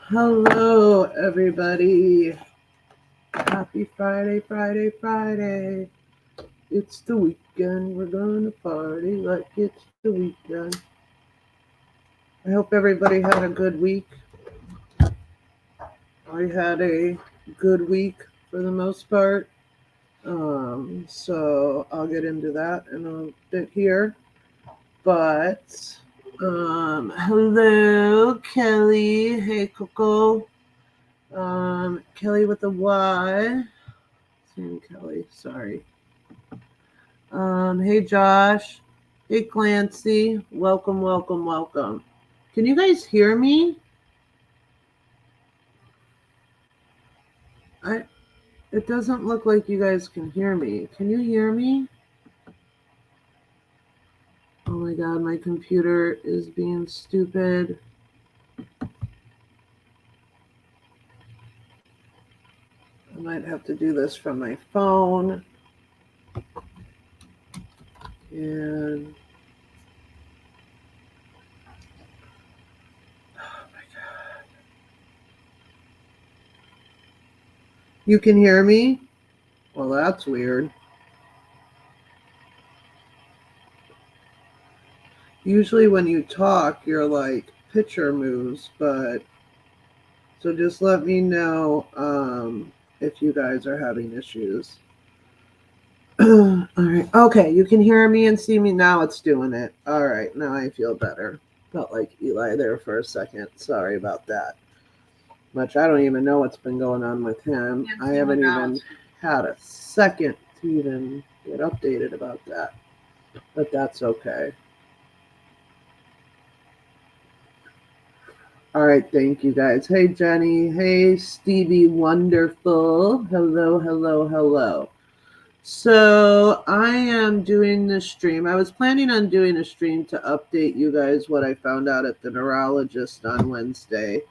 Hello, everybody. Happy Friday, Friday, Friday. It's the weekend. We're going to party like it's the weekend. I hope everybody had a good week. I had a good week for the most part. So I'll get into that in a bit here. But, hello, Kelly. Hey, Coco. Kelly with a Y. Same Kelly. Sorry. Hey Josh. Hey Clancy. Welcome, welcome, welcome. Can you guys hear me? I it doesn't look like you guys can hear me. Can you hear me? Oh my god, my computer is being stupid. I might have to do this from my phone. And oh my god. You can hear me? Well, that's weird. Usually when you talk, your like picture moves, but so just let me know if you guys are having issues. All right. Okay, you can hear me and see me now. It's doing it. All right, now I feel better. Felt like Eli there for a second. Sorry about that. Much I don't even know what's been going on with him. I haven't even had a second to even get updated about that. But that's okay. All right, thank you guys. Hey Jenny. Hey Stevie Wonderful. Hello, hello, hello. So I am doing this stream. I was planning on doing a stream to update you guys what I found out at the neurologist on Wednesday.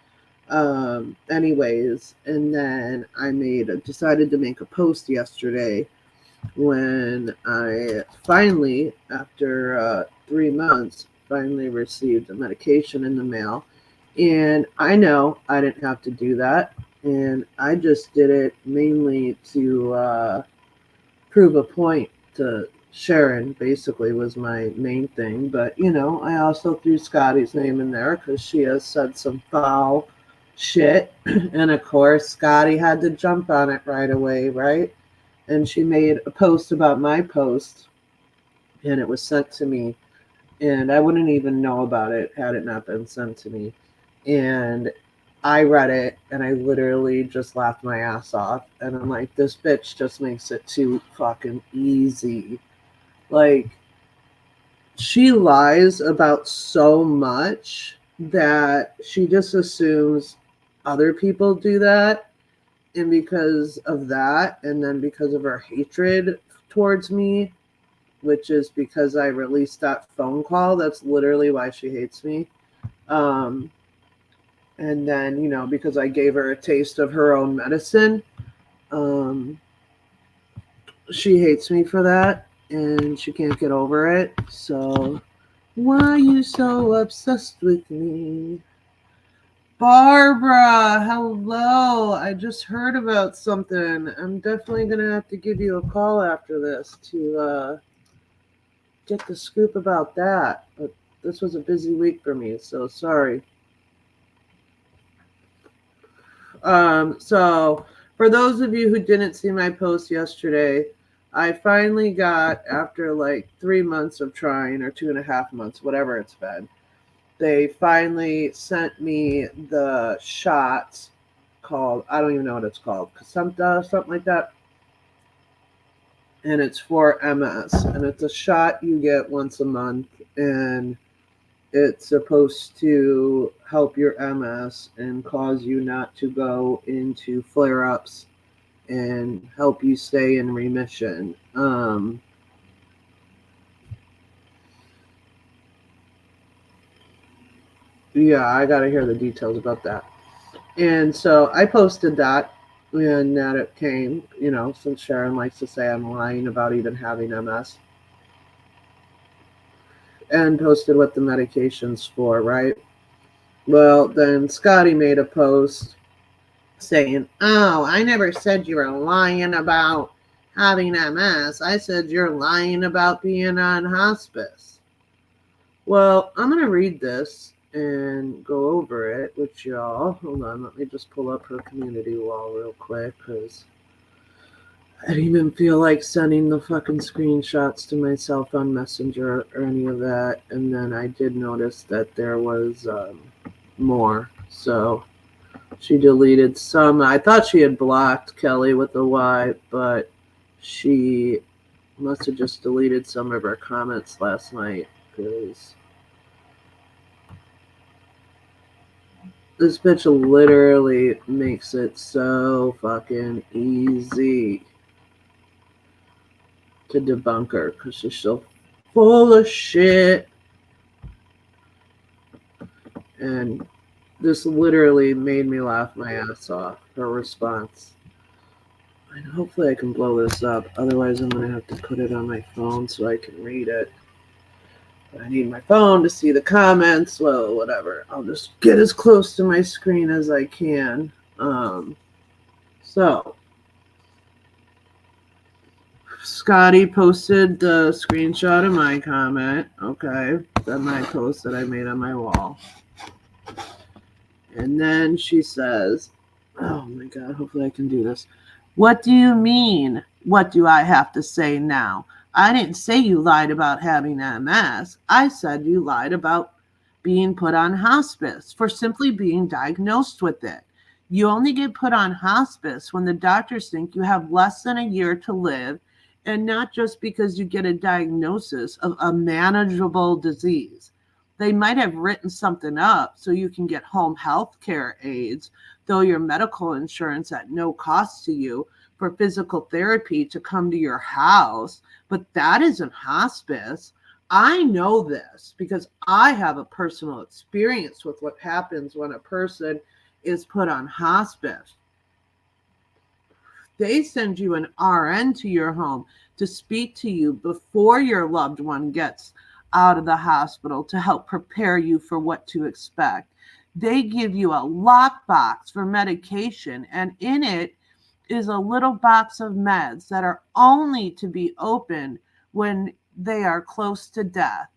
Anyways, and then decided to make a post yesterday when I finally, after 3 months, finally received a medication in the mail. And I know I didn't have to do that. And I just did it mainly to prove a point to Sharon, basically, was my main thing. But, I also threw Skadi's name in there because she has said some foul shit. And of course, Skadi had to jump on it right away, right? And she made a post about my post, and it was sent to me. And I wouldn't even know about it had it not been sent to me. And I read it and I literally just laughed my ass off. And I'm like, this bitch just makes it too fucking easy. Like, she lies about so much that she just assumes other people do that. And because of that, and then because of her hatred towards me, which is because I released that phone call, that's literally why she hates me. Um, and then because I gave her a taste of her own medicine, um, she hates me for that, and she can't get over it. So why are you so obsessed with me? Barbara, hello. I just heard about something. I'm definitely gonna have to give you a call after this to get the scoop about that. But this was a busy week for me, so sorry. So for those of you who didn't see my post yesterday, I finally got, after like 3 months of trying, or 2.5 months, whatever it's been, they finally sent me the shots called, I don't even know what it's called, something like that. And it's for MS. And it's a shot you get once a month. And it's supposed to help your MS and cause you not to go into flare ups and help you stay in remission. Yeah, I got to hear the details about that. And so I posted that when that it came, since Sharon likes to say I'm lying about even having MS, and posted what the medication's for, right? Well, then Skadi made a post saying, "Oh, I never said you were lying about having MS. I said you're lying about being on hospice." Well, I'm going to read this and go over it with y'all. Hold on, let me just pull up her community wall real quick because I didn't even feel like sending the fucking screenshots to myself on Messenger or any of that. And then I did notice that there was more. So she deleted some. I thought she had blocked Kelly with a Y, but she must have just deleted some of her comments last night because this bitch literally makes it so fucking easy to debunk her because she's so full of shit. And this literally made me laugh my ass off, her response. And hopefully I can blow this up. Otherwise, I'm going to have to put it on my phone so I can read it. But I need my phone to see the comments. Well, whatever. I'll just get as close to my screen as I can. So, Skadi posted the screenshot of my comment. Okay. Then my post that I made on my wall. And then she says, oh my God, hopefully I can do this. What do you mean? What do I have to say now? I didn't say you lied about having MS. I said you lied about being put on hospice for simply being diagnosed with it. You only get put on hospice when the doctors think you have less than a year to live, and not just because you get a diagnosis of a manageable disease. They might have written something up so you can get home health care aids, though your medical insurance at no cost to you for physical therapy to come to your house, but that isn't hospice. I know this because I have a personal experience with what happens when a person is put on hospice. They send you an RN to your home to speak to you before your loved one gets out of the hospital to help prepare you for what to expect. They give you a lockbox for medication, and in it is a little box of meds that are only to be opened when they are close to death.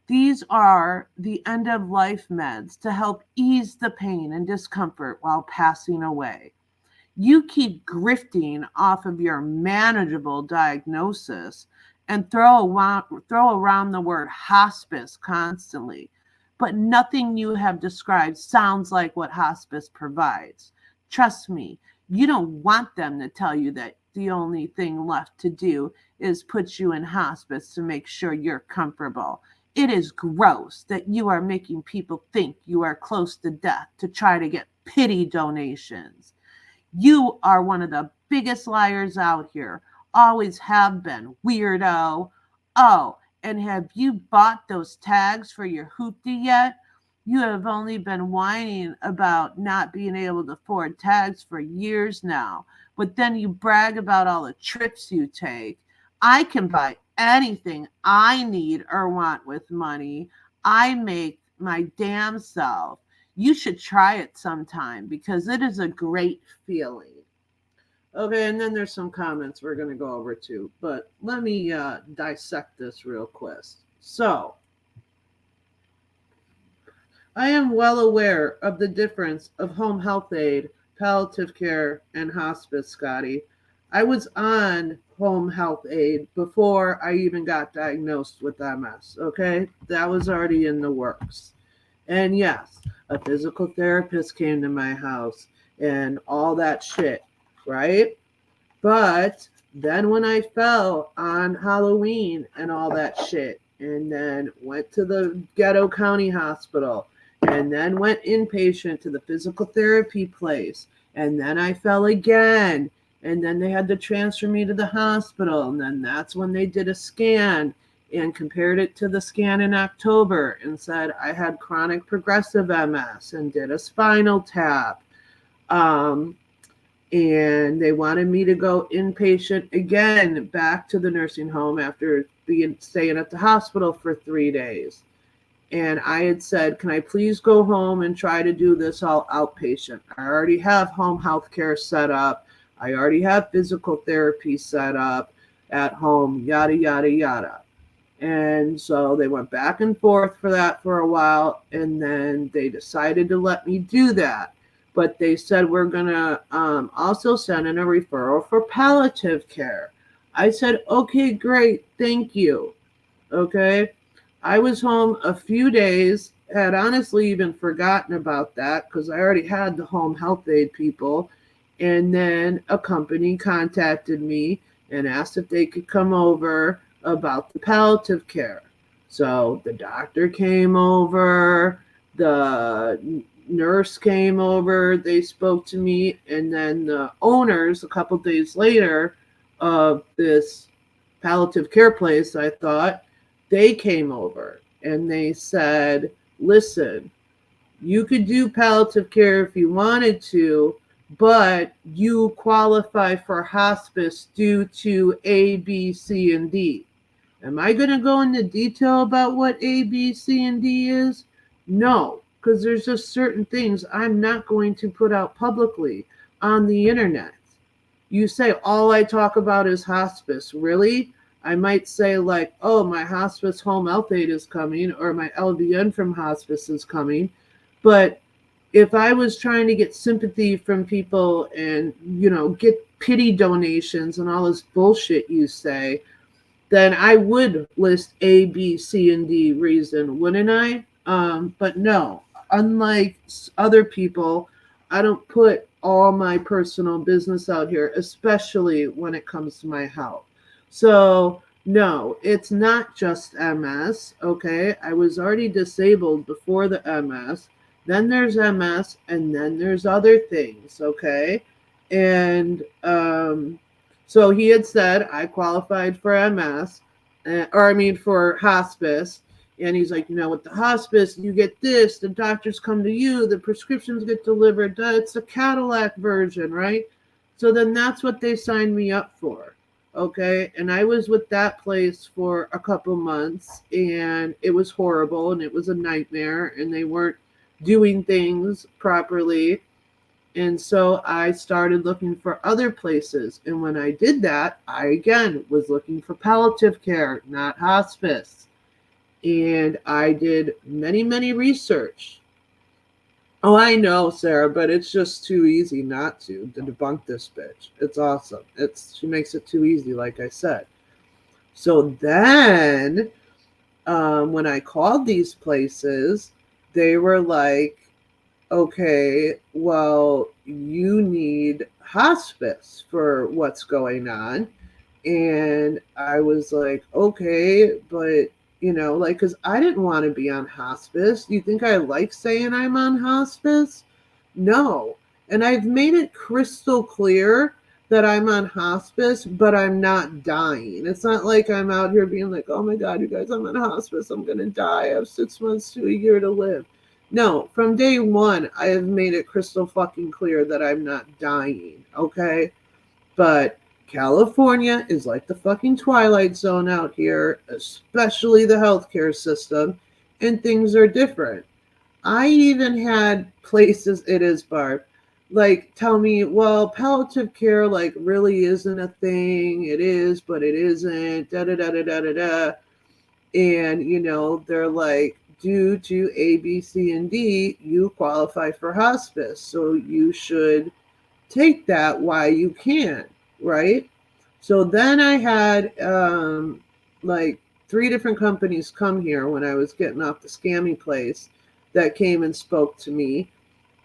These are the end of life meds to help ease the pain and discomfort while passing away. You keep grifting off of your manageable diagnosis and throw around the word hospice constantly, but nothing you have described sounds like what hospice provides. Trust me, you don't want them to tell you that the only thing left to do is put you in hospice to make sure you're comfortable. It is gross that you are making people think you are close to death to try to get pity donations. You are one of the biggest liars out here. Always have been, weirdo. Oh, and have you bought those tags for your hoopty yet? You have only been whining about not being able to afford tags for years now, but then you brag about all the trips you take. I can buy anything I need or want with money I make my damn self. You should try it sometime because it is a great feeling. Okay, and then there's some comments we're going to go over too, but let me dissect this real quick. So, I am well aware of the difference of home health aid, palliative care, and hospice, Scotty. I was on home health aid before I even got diagnosed with MS, okay? That was already in the works. And yes, a physical therapist came to my house and all that shit, right? But then when I fell on Halloween and all that shit, and then went to the ghetto county hospital, and then went inpatient to the physical therapy place, and then I fell again, and then they had to transfer me to the hospital, and then that's when they did a scan and compared it to the scan in October and said I had chronic progressive MS and did a spinal tap. And they wanted me to go inpatient again back to the nursing home after staying at the hospital for 3 days. And I had said, can I please go home and try to do this all outpatient? I already have home health care set up. I already have physical therapy set up at home, yada, yada, yada. And so they went back and forth for that for a while. And then they decided to let me do that. But they said, we're going to also send in a referral for palliative care. I said, okay, great. Thank you. Okay. I was home a few days, had honestly even forgotten about that because I already had the home health aid people. And then a company contacted me and asked if they could come over about the palliative care. So the doctor came over, the nurse came over, they spoke to me, and then the owners, a couple days later, of this palliative care place, I thought, they came over and they said, listen, you could do palliative care if you wanted to, but you qualify for hospice due to A, B, C, and D. Am I going to go into detail about what A, B, C, and D is? No, because there's just certain things I'm not going to put out publicly on the internet. You say all I talk about is hospice. Really? I might say like, oh, my hospice home health aid is coming, or my LVN from hospice is coming. But if I was trying to get sympathy from people and, get pity donations and all this bullshit you say, then I would list A, B, C, and D reason, wouldn't I? But no, unlike other people, I don't put all my personal business out here, especially when it comes to my health. So no, it's not just MS, okay? I was already disabled before the MS. Then there's MS, and then there's other things, okay? And so he had said I qualified for MS, for hospice. And he's like, with the hospice, you get this, the doctors come to you, the prescriptions get delivered. It's a Cadillac version, right? So then that's what they signed me up for. Okay. And I was with that place for a couple months, and it was horrible and it was a nightmare, and they weren't doing things properly. And so I started looking for other places. And when I did that, I again was looking for palliative care, not hospice. And I did many, many research. Oh, I know, Sarah, but it's just too easy not to debunk this bitch. It's awesome. She makes it too easy, like I said. So then when I called these places, they were like, okay, well, you need hospice for what's going on. And I was like, okay, but, because I didn't want to be on hospice. Do you think I like saying I'm on hospice? No. And I've made it crystal clear that I'm on hospice, but I'm not dying. It's not like I'm out here being like, oh my God, you guys, I'm on hospice. I'm going to die. I have 6 months to a year to live. No, from day one, I have made it crystal fucking clear that I'm not dying, okay? But California is like the fucking Twilight Zone out here, especially the healthcare system, and things are different. I even had places, it is, Barb, like tell me, well, palliative care like really isn't a thing. It is, but it isn't, da da da da da da da. And, they're like, due to A, B, C, and D, you qualify for hospice. So you should take that while you can, right? So then I had like 3 different companies come here when I was getting off the scammy place that came and spoke to me.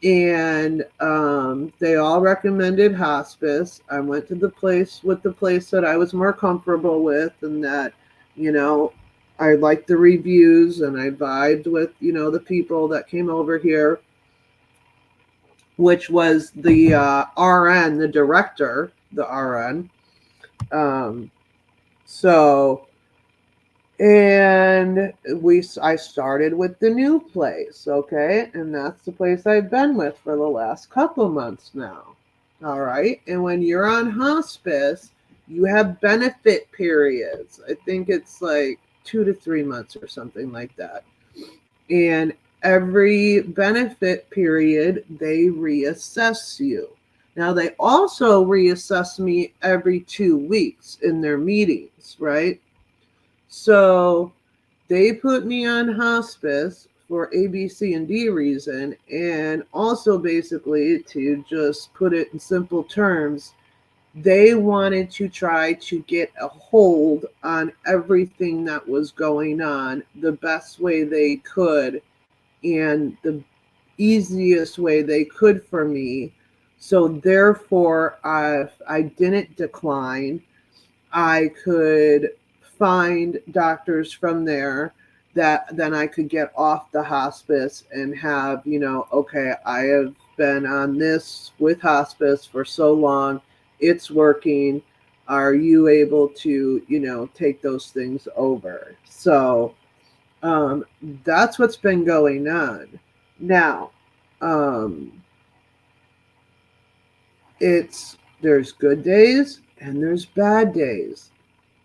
And they all recommended hospice. I went to the place that I was more comfortable with, and that, I liked the reviews, and I vibed with, the people that came over here, which was the RN, the director, the RN. So, and I started with the new place, okay? And that's the place I've been with for the last couple months now. All right. And when you're on hospice, you have benefit periods. I think it's like 2 to 3 months or something like that. And every benefit period, they reassess you. Now, they also reassess me every 2 weeks in their meetings, right? So they put me on hospice for A, B, C, and D reason, and also basically, to just put it in simple terms, they wanted to try to get a hold on everything that was going on the best way they could and the easiest way they could for me. So therefore, I didn't decline. I could find doctors from there that then I could get off the hospice and have, okay, I have been on this with hospice for so long, it's working. Are you able to, take those things over? So that's what's been going on. Now, um, there's good days and there's bad days.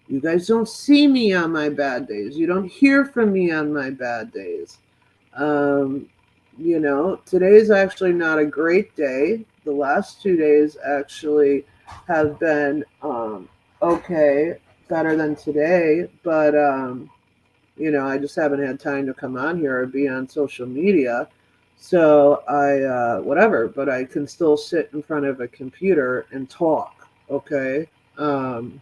You guys don't see me on my bad days. You don't hear from me on my bad days. Um, Today is actually not a great day. The last 2 days actually have been okay, better than today, but I just haven't had time to come on here or be on social media. So whatever, but I can still sit in front of a computer and talk. Okay. Um,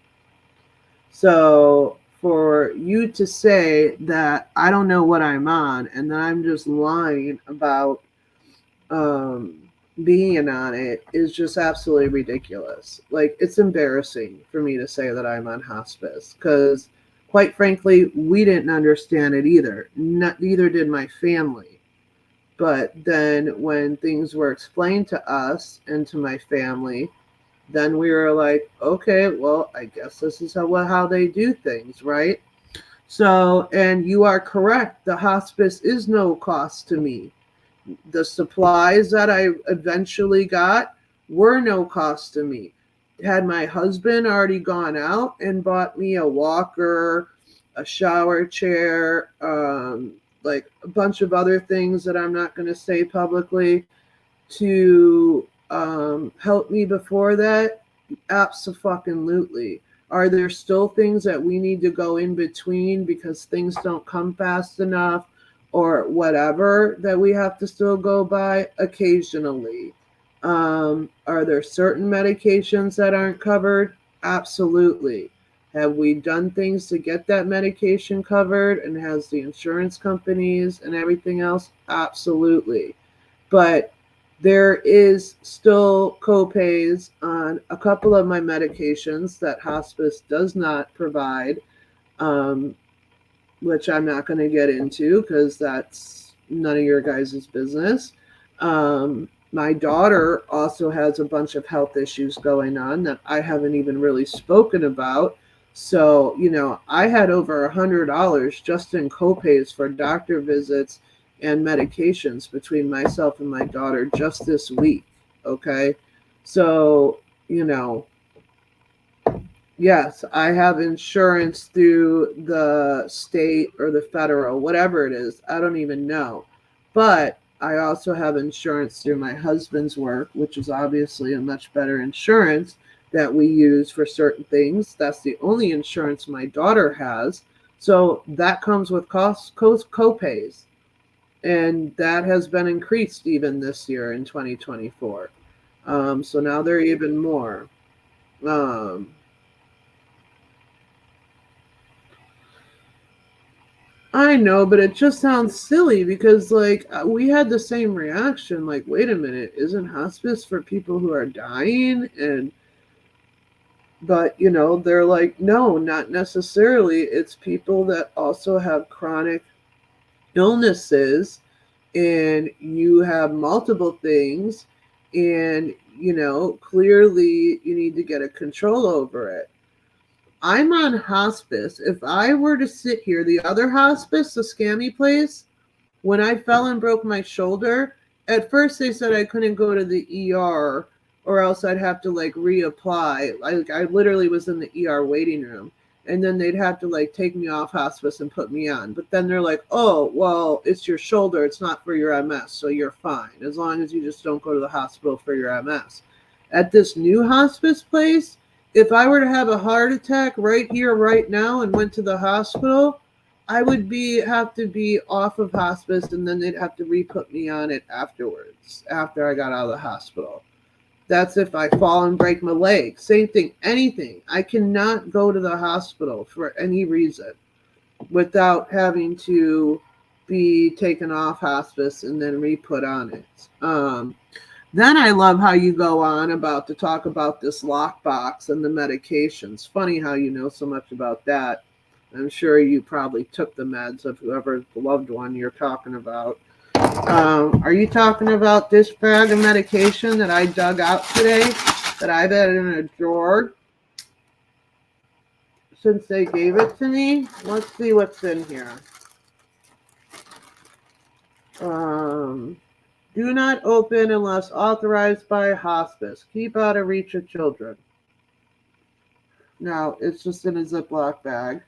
so for you to say that I don't know what I'm on and that I'm just lying about um, being on it is just absolutely ridiculous. Like, it's embarrassing for me to say that I'm on hospice because, quite frankly, we didn't understand it either. Neither did my family. But then when things were explained to us and to my family, then we were like, okay, well, I guess this is how they do things, right? So, and you are correct. The hospice is no cost to me. The supplies that I eventually got were no cost to me. Had my husband already gone out and bought me a walker, a shower chair, like a bunch of other things that I'm not going to say publicly to help me before that? Absolutely. Are there still things that we need to go in between because things don't come fast enough or whatever that we have to still go by? Occasionally. Are there certain medications that aren't covered? Absolutely. Have we done things to get that medication covered, and has the insurance companies and everything else? Absolutely. But there is still copays on a couple of my medications that hospice does not provide, um, which I'm not going to get into because that's none of your guys' business. My daughter also has a bunch of health issues going on that I haven't even really spoken about. So, I had over $100 just in copays for doctor visits and medications between myself and my daughter just this week. Okay. So, yes, I have insurance through the state or the federal, whatever it is. I don't even know. But I also have insurance through my husband's work, which is obviously a much better insurance that we use for certain things. That's the only insurance my daughter has. So that comes with copays. And that has been increased even this year in 2024. So now they're even more. Um, I know, but it just sounds silly because, like, we had the same reaction. Like, wait a minute, isn't hospice for people who are dying? But, they're like, no, not necessarily. It's people that also have chronic illnesses, and you have multiple things, and, clearly you need to get a control over it. I'm on hospice. If I were to sit here, the other hospice, the scammy place, when I fell and broke my shoulder, at first they said I couldn't go to the ER or else I'd have to like reapply. I literally was in the ER waiting room. and then they'd have to like take me off hospice and put me on. But then they're like, oh, well, it's your shoulder. It's not for your MS. So you're fine as long as you just don't go to the hospital for your MS. At this new hospice place, if I were to have a heart attack right here, right now, and went to the hospital, I would have to be off of hospice, and then they'd have to re-put me on it afterwards, after I got out of the hospital. That's if I fall and break my leg. Same thing, anything. I cannot go to the hospital for any reason without having to be taken off hospice and then re-put on it. Then I love how you go on to talk about this lockbox and the medications. Funny how you know so much about that. I'm sure you probably took the meds of whoever's loved one you're talking about. Are you talking about this bag of medication that I dug out today that I've had in a drawer since they gave it to me? Let's see what's in here. Do not open unless authorized by hospice. Keep out of reach of children. Now, it's just in a Ziploc bag.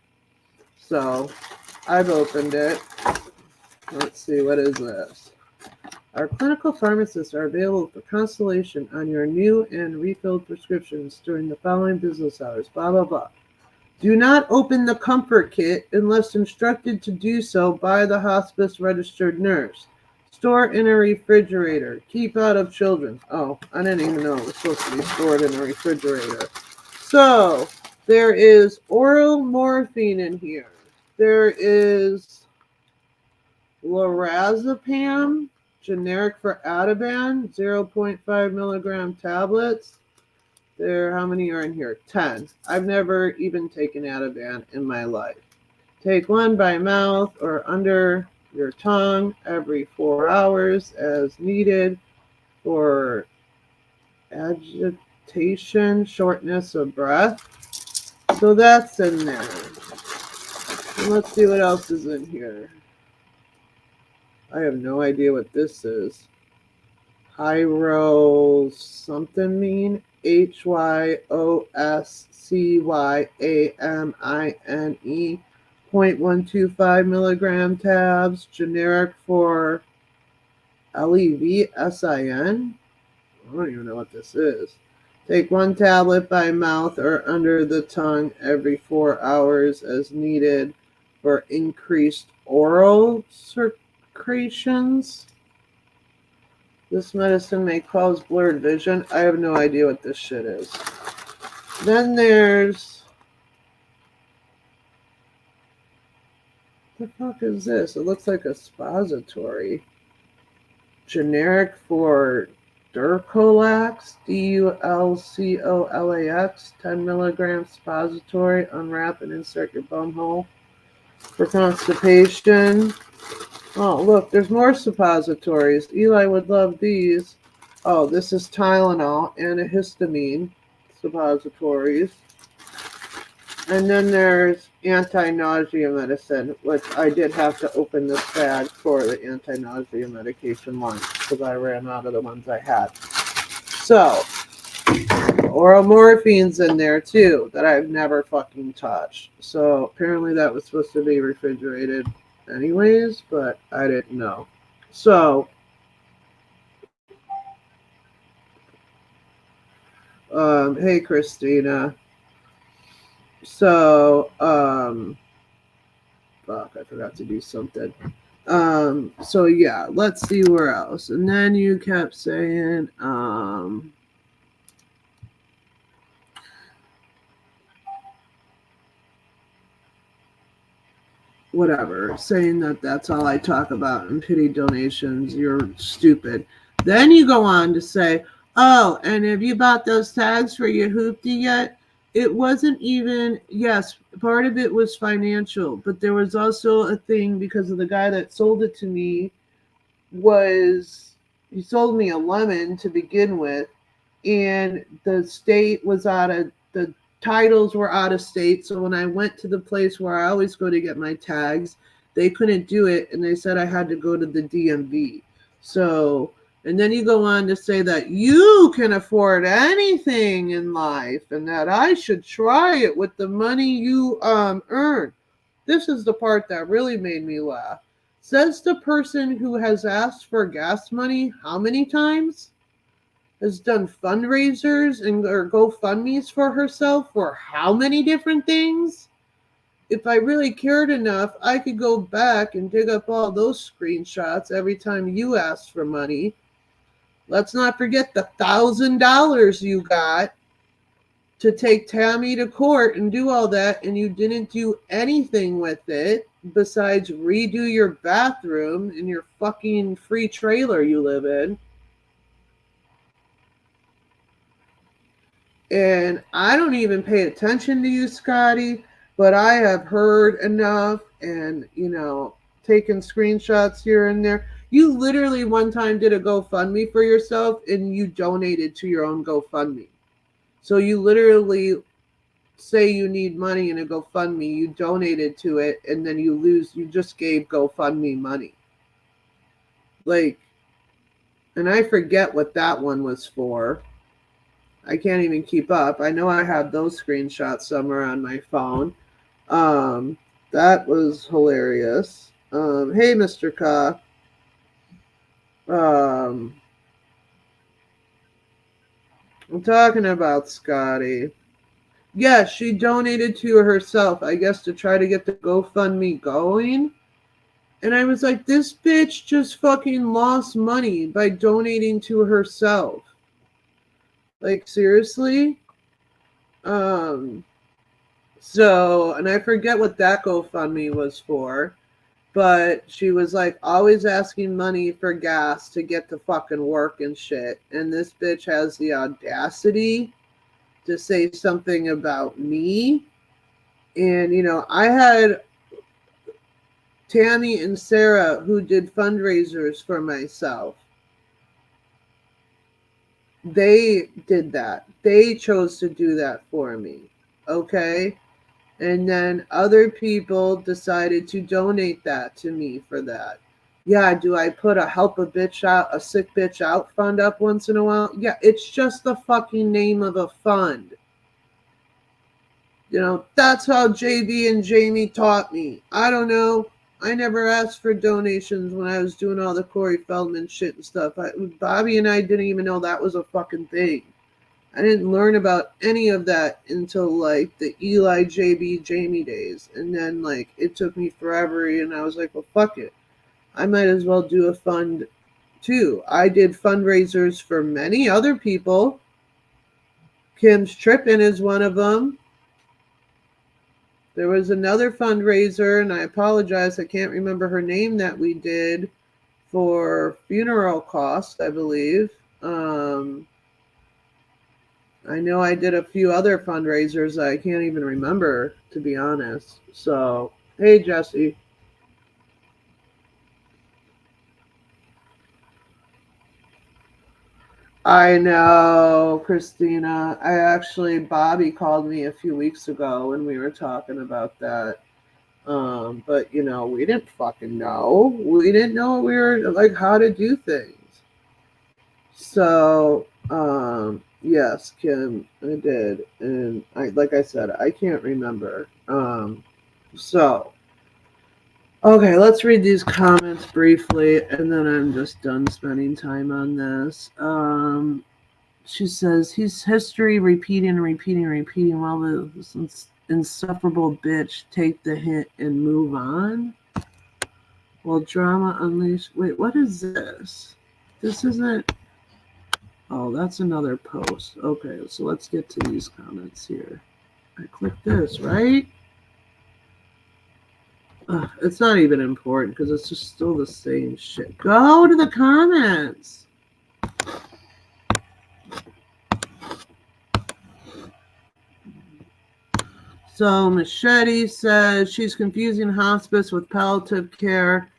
So, I've opened it. Let's see, what is this? Our clinical pharmacists are available for consultation on your new and refilled prescriptions during the following business hours, blah, blah, blah. Do not open the comfort kit unless instructed to do so by the hospice registered nurse. Store in a refrigerator. Keep out of children. Oh, I didn't even know it was supposed to be stored in a refrigerator. So, there is oral morphine in here. There is lorazepam, generic for Ativan, 0.5 milligram tablets. How many are in here? 10. I've never even taken Ativan in my life. Take one by mouth or under your tongue every 4 hours as needed for agitation, shortness of breath. So that's in there. And let's see what else is in here. I have no idea what this is. Hyro something mean. HYOSCYAMINE. 0.125 milligram tabs. Generic for LEVSIN. I don't even know what this is. Take one tablet by mouth or under the tongue every 4 hours as needed for increased oral secretions. This medicine may cause blurred vision. I have no idea what this shit is. Then there's... What the fuck is this? It looks like a suppository. Generic for Durcolax, DULCOLAX, 10 milligrams suppository. Unwrap and insert your bum hole. For constipation. Oh, look, there's more suppositories. Eli would love these. Oh, this is Tylenol, antihistamine suppositories. And then there's anti-nausea medicine, which I did have to open this bag for the anti-nausea medication once because I ran out of the ones I had. So, oral morphine's in there too that I've never fucking touched. So apparently that was supposed to be refrigerated anyways, but I didn't know. So, hey Christina. So, fuck, I forgot to do something. So yeah, let's see where else. And then you kept saying, whatever, saying that that's all I talk about in pity donations. You're stupid. Then you go on to say, oh, and have you bought those tags for your hoopty yet? It wasn't even, yes, part of it was financial, but there was also a thing because of the guy that sold it to me he sold me a lemon to begin with, and the state was the titles were out of state. So when I went to the place where I always go to get my tags, they couldn't do it, and they said I had to go to the DMV. So And then you go on to say that you can afford anything in life and that I should try it with the money you earn. This is the part that really made me laugh. Says the person who has asked for gas money how many times? Has done fundraisers and or GoFundMe's for herself for how many different things? If I really cared enough, I could go back and dig up all those screenshots every time you asked for money. Let's not forget the $1,000 you got to take Tammy to court and do all that, and you didn't do anything with it besides redo your bathroom in your fucking free trailer you live in. And I don't even pay attention to you, Skadi, but I have heard enough and, taken screenshots here and there. You literally one time did a GoFundMe for yourself and you donated to your own GoFundMe. So you literally say you need money in a GoFundMe, you donated to it, and then you just gave GoFundMe money. And I forget what that one was for. I can't even keep up. I know I have those screenshots somewhere on my phone. That was hilarious. Hey, Mr. Ka. I'm talking about Skadi. Yeah, she donated to herself, I guess, to try to get the GoFundMe going. And I was like, this bitch just fucking lost money by donating to herself. Seriously? And I forget what that GoFundMe was for, but she was always asking money for gas to get to fucking work and shit. And this bitch has the audacity to say something about me. And, I had Tammy and Sarah who did fundraisers for myself. They did that. They chose to do that for me. Okay? And then other people decided to donate that to me for that. Yeah, do I put a help a sick bitch out fund up once in a while? Yeah, it's just the fucking name of a fund. That's how JB and Jamie taught me. I don't know. I never asked for donations when I was doing all the Corey Feldman shit and stuff. Bobby and I didn't even know that was a fucking thing. I didn't learn about any of that until the Eli, JB, Jamie days. And then it took me forever and I was like, well, fuck it. I might as well do a fund too. I did fundraisers for many other people. Kim's Trippin' is one of them. There was another fundraiser, and I apologize, I can't remember her name, that we did for funeral costs, I believe. I know I did a few other fundraisers I can't even remember, to be honest. So, hey, Jesse. I know, Christina. Bobby called me a few weeks ago when we were talking about that. But we didn't fucking know. We didn't know we were how to do things. So, yes, Kim, I did. And like I said, I can't remember. Okay, let's read these comments briefly, and then I'm just done spending time on this. She says, his history repeating while this insufferable bitch take the hint and move on. Well, drama unleashed. Wait, what is this? This isn't. Oh, that's another post. Okay, so let's get to these comments here. I click this, right? It's not even important because it's just still the same shit. Go to the comments. So Machete says she's confusing hospice with palliative care.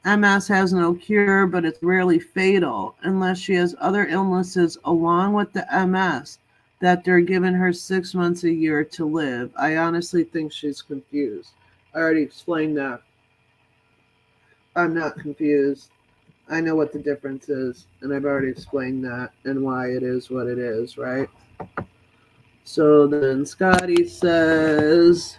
MS has no cure, but it's rarely fatal unless she has other illnesses along with the MS that they're giving her 6 months a year to live. I honestly think she's confused. I already explained that. I'm not confused. I know what the difference is, and I've already explained that and why it is what it is, right? So then Skadi says,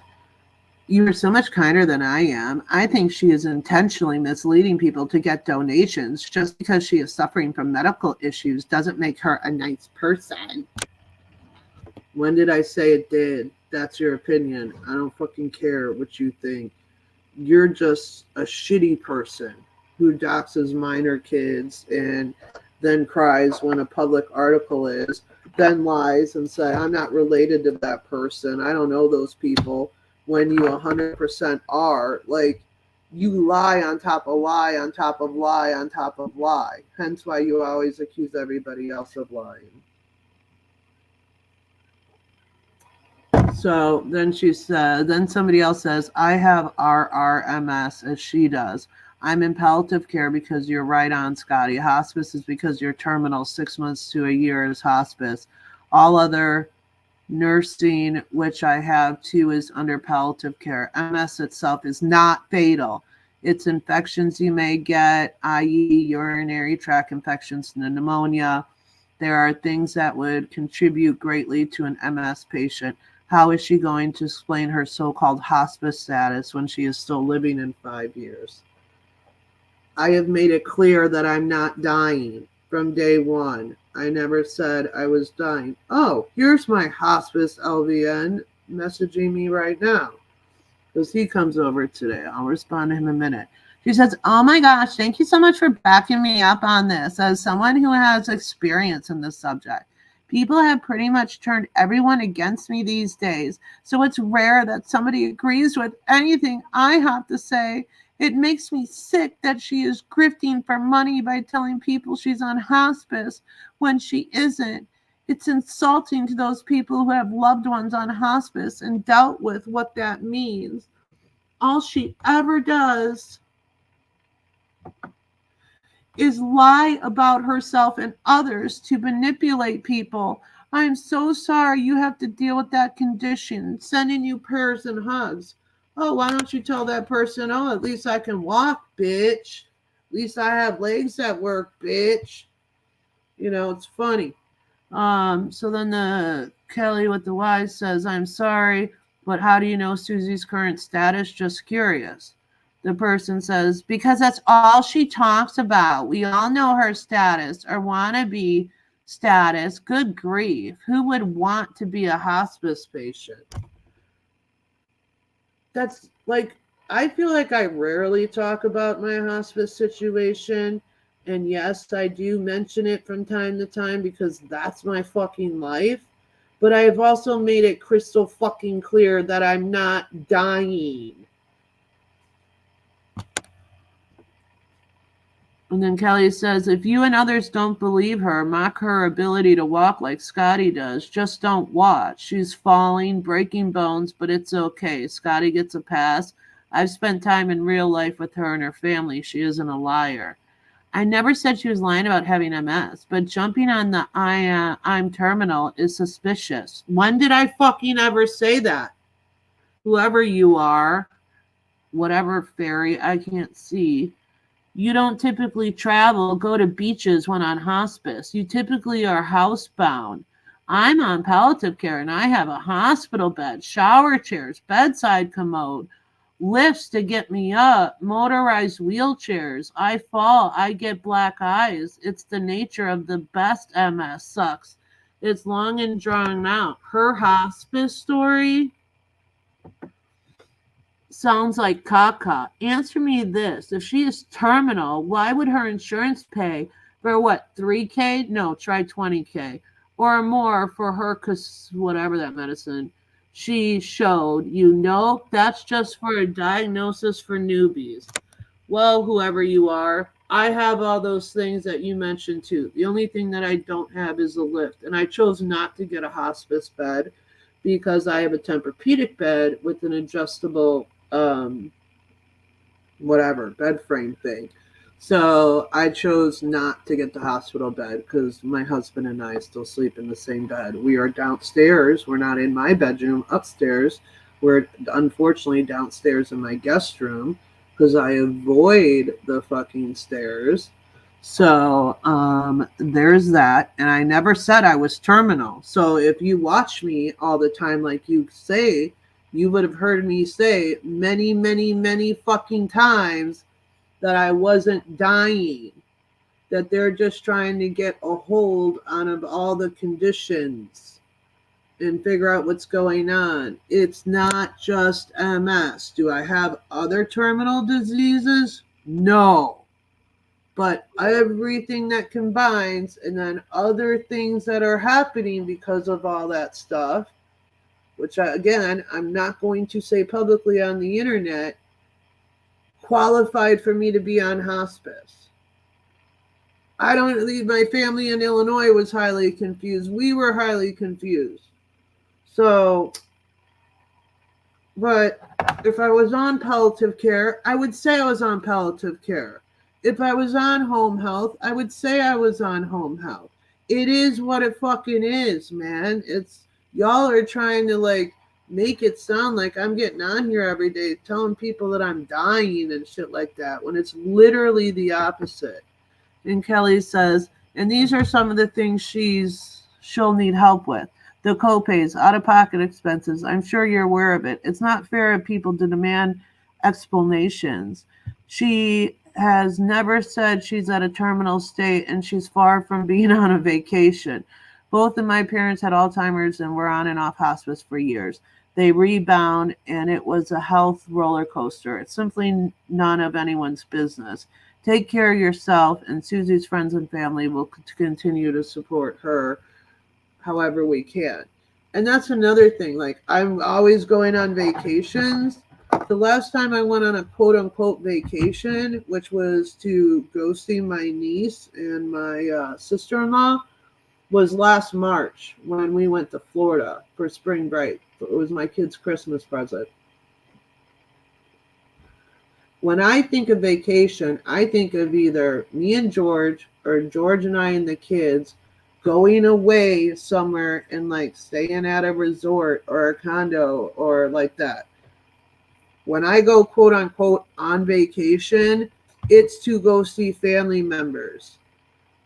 "You are so much kinder than I am. I think she is intentionally misleading people to get donations. Just because she is suffering from medical issues doesn't make her a nice person." When did I say it did? That's your opinion. I don't fucking care what you think. You're just a shitty person who doxes minor kids and then cries when a public article is, then lies and say, I'm not related to that person. I don't know those people, when you 100% are. Like, you lie on top of lie on top of lie on top of lie. Hence why you always accuse everybody else of lying. So then she said, then somebody else says, I have RRMS as she does. I'm in palliative care because you're right on, Scotty. Hospice is because you're terminal. 6 months to a year is hospice. All other nursing, which I have too, is under palliative care. MS itself is not fatal. It's infections you may get, i.e., urinary tract infections and pneumonia. There are things that would contribute greatly to an MS patient. How is she going to explain her so-called hospice status when she is still living in 5 years? I have made it clear that I'm not dying from day one. I never said I was dying. Oh, here's my hospice LVN messaging me right now, because he comes over today. I'll respond to him in a minute. She says, oh my gosh, thank you so much for backing me up on this. As someone who has experience in this subject, people have pretty much turned everyone against me these days. So it's rare that somebody agrees with anything I have to say. It makes me sick that she is grifting for money by telling people she's on hospice when she isn't. It's insulting to those people who have loved ones on hospice and dealt with what that means. All she ever does is lie about herself and others to manipulate people. I'm so sorry you have to deal with that condition. Sending you prayers and hugs. Oh, why don't you tell that person, oh, at least I can walk, bitch. At least I have legs that work, bitch. You know, it's funny. So then the Kelly with the Y says, I'm sorry, but how do you know Susie's current status? Just curious. The person says, because that's all she talks about. We all know her status or wannabe status. Good grief. Who would want to be a hospice patient? That's like, I feel like I rarely talk about my hospice situation. And yes, I do mention it from time to time because that's my fucking life. But I've also made it crystal fucking clear that I'm not dying. And then Kelly says, if you and others don't believe her, mock her ability to walk like Skadi does. Just don't watch. She's falling, breaking bones, but it's okay. Skadi gets a pass. I've spent time in real life with her and her family. She isn't a liar. I never said she was lying about having MS, but jumping on the I'm terminal is suspicious. When did I fucking ever say that? Whoever you are, whatever fairy, I can't see. You don't typically travel, go to beaches when on hospice. You typically are housebound. I'm on palliative care and I have a hospital bed, shower chairs, bedside commode, lifts to get me up, motorized wheelchairs. I fall, I get black eyes. It's the nature of the best MS. Sucks. It's long and drawn out. Her hospice story sounds like caca. Answer me this. If she is terminal, why would her insurance pay for what, 3K? No, try 20K or more for her, because whatever that medicine she showed. You know, that's just for a diagnosis for newbies. Well, whoever you are, I have all those things that you mentioned too. The only thing that I don't have is a lift. And I chose not to get a hospice bed because I have a Tempur-Pedic bed with an adjustable whatever bed frame thing. So I chose not to get the hospital bed because my husband and I still sleep in the same bed. We are downstairs. We're not in my bedroom upstairs. We're unfortunately downstairs in my guest room because I avoid the fucking stairs. So there's that. And I never said I was terminal. So if you watch me all the time, like you say, you would have heard me say many, many, many fucking times that I wasn't dying, that they're just trying to get a hold on all the conditions and figure out what's going on. It's not just MS. Do I have other terminal diseases? No. But everything that combines, and then other things that are happening because of all that stuff, which again, I'm not going to say publicly on the internet, qualified for me to be on hospice. I don't leave my family in Illinois was highly confused. We were highly confused. So, but if I was on palliative care, I would say I was on palliative care. If I was on home health, I would say I was on home health. It is what it fucking is, man. It's y'all are trying to like make it sound like I'm getting on here every day telling people that I'm dying and shit like that when it's literally the opposite. And Kelly says, and these are some of the things she'll need help with. The copays, out-of-pocket expenses. I'm sure you're aware of it. It's not fair of people to demand explanations. She has never said she's at a terminal state and she's far from being on a vacation. Both of my parents had Alzheimer's and were on and off hospice for years. They rebound and it was a health roller coaster. It's simply none of anyone's business. Take care of yourself, and Susie's friends and family will continue to support her however we can. And that's another thing. Like, I'm always going on vacations. The last time I went on a quote unquote vacation, which was to go see my niece and my sister in law, was last March when we went to Florida for spring break. It was my kid's Christmas present. When I think of vacation, I think of either me and George or George and I and the kids going away somewhere and like staying at a resort or a condo or like that. When I go quote unquote on vacation, it's to go see family members.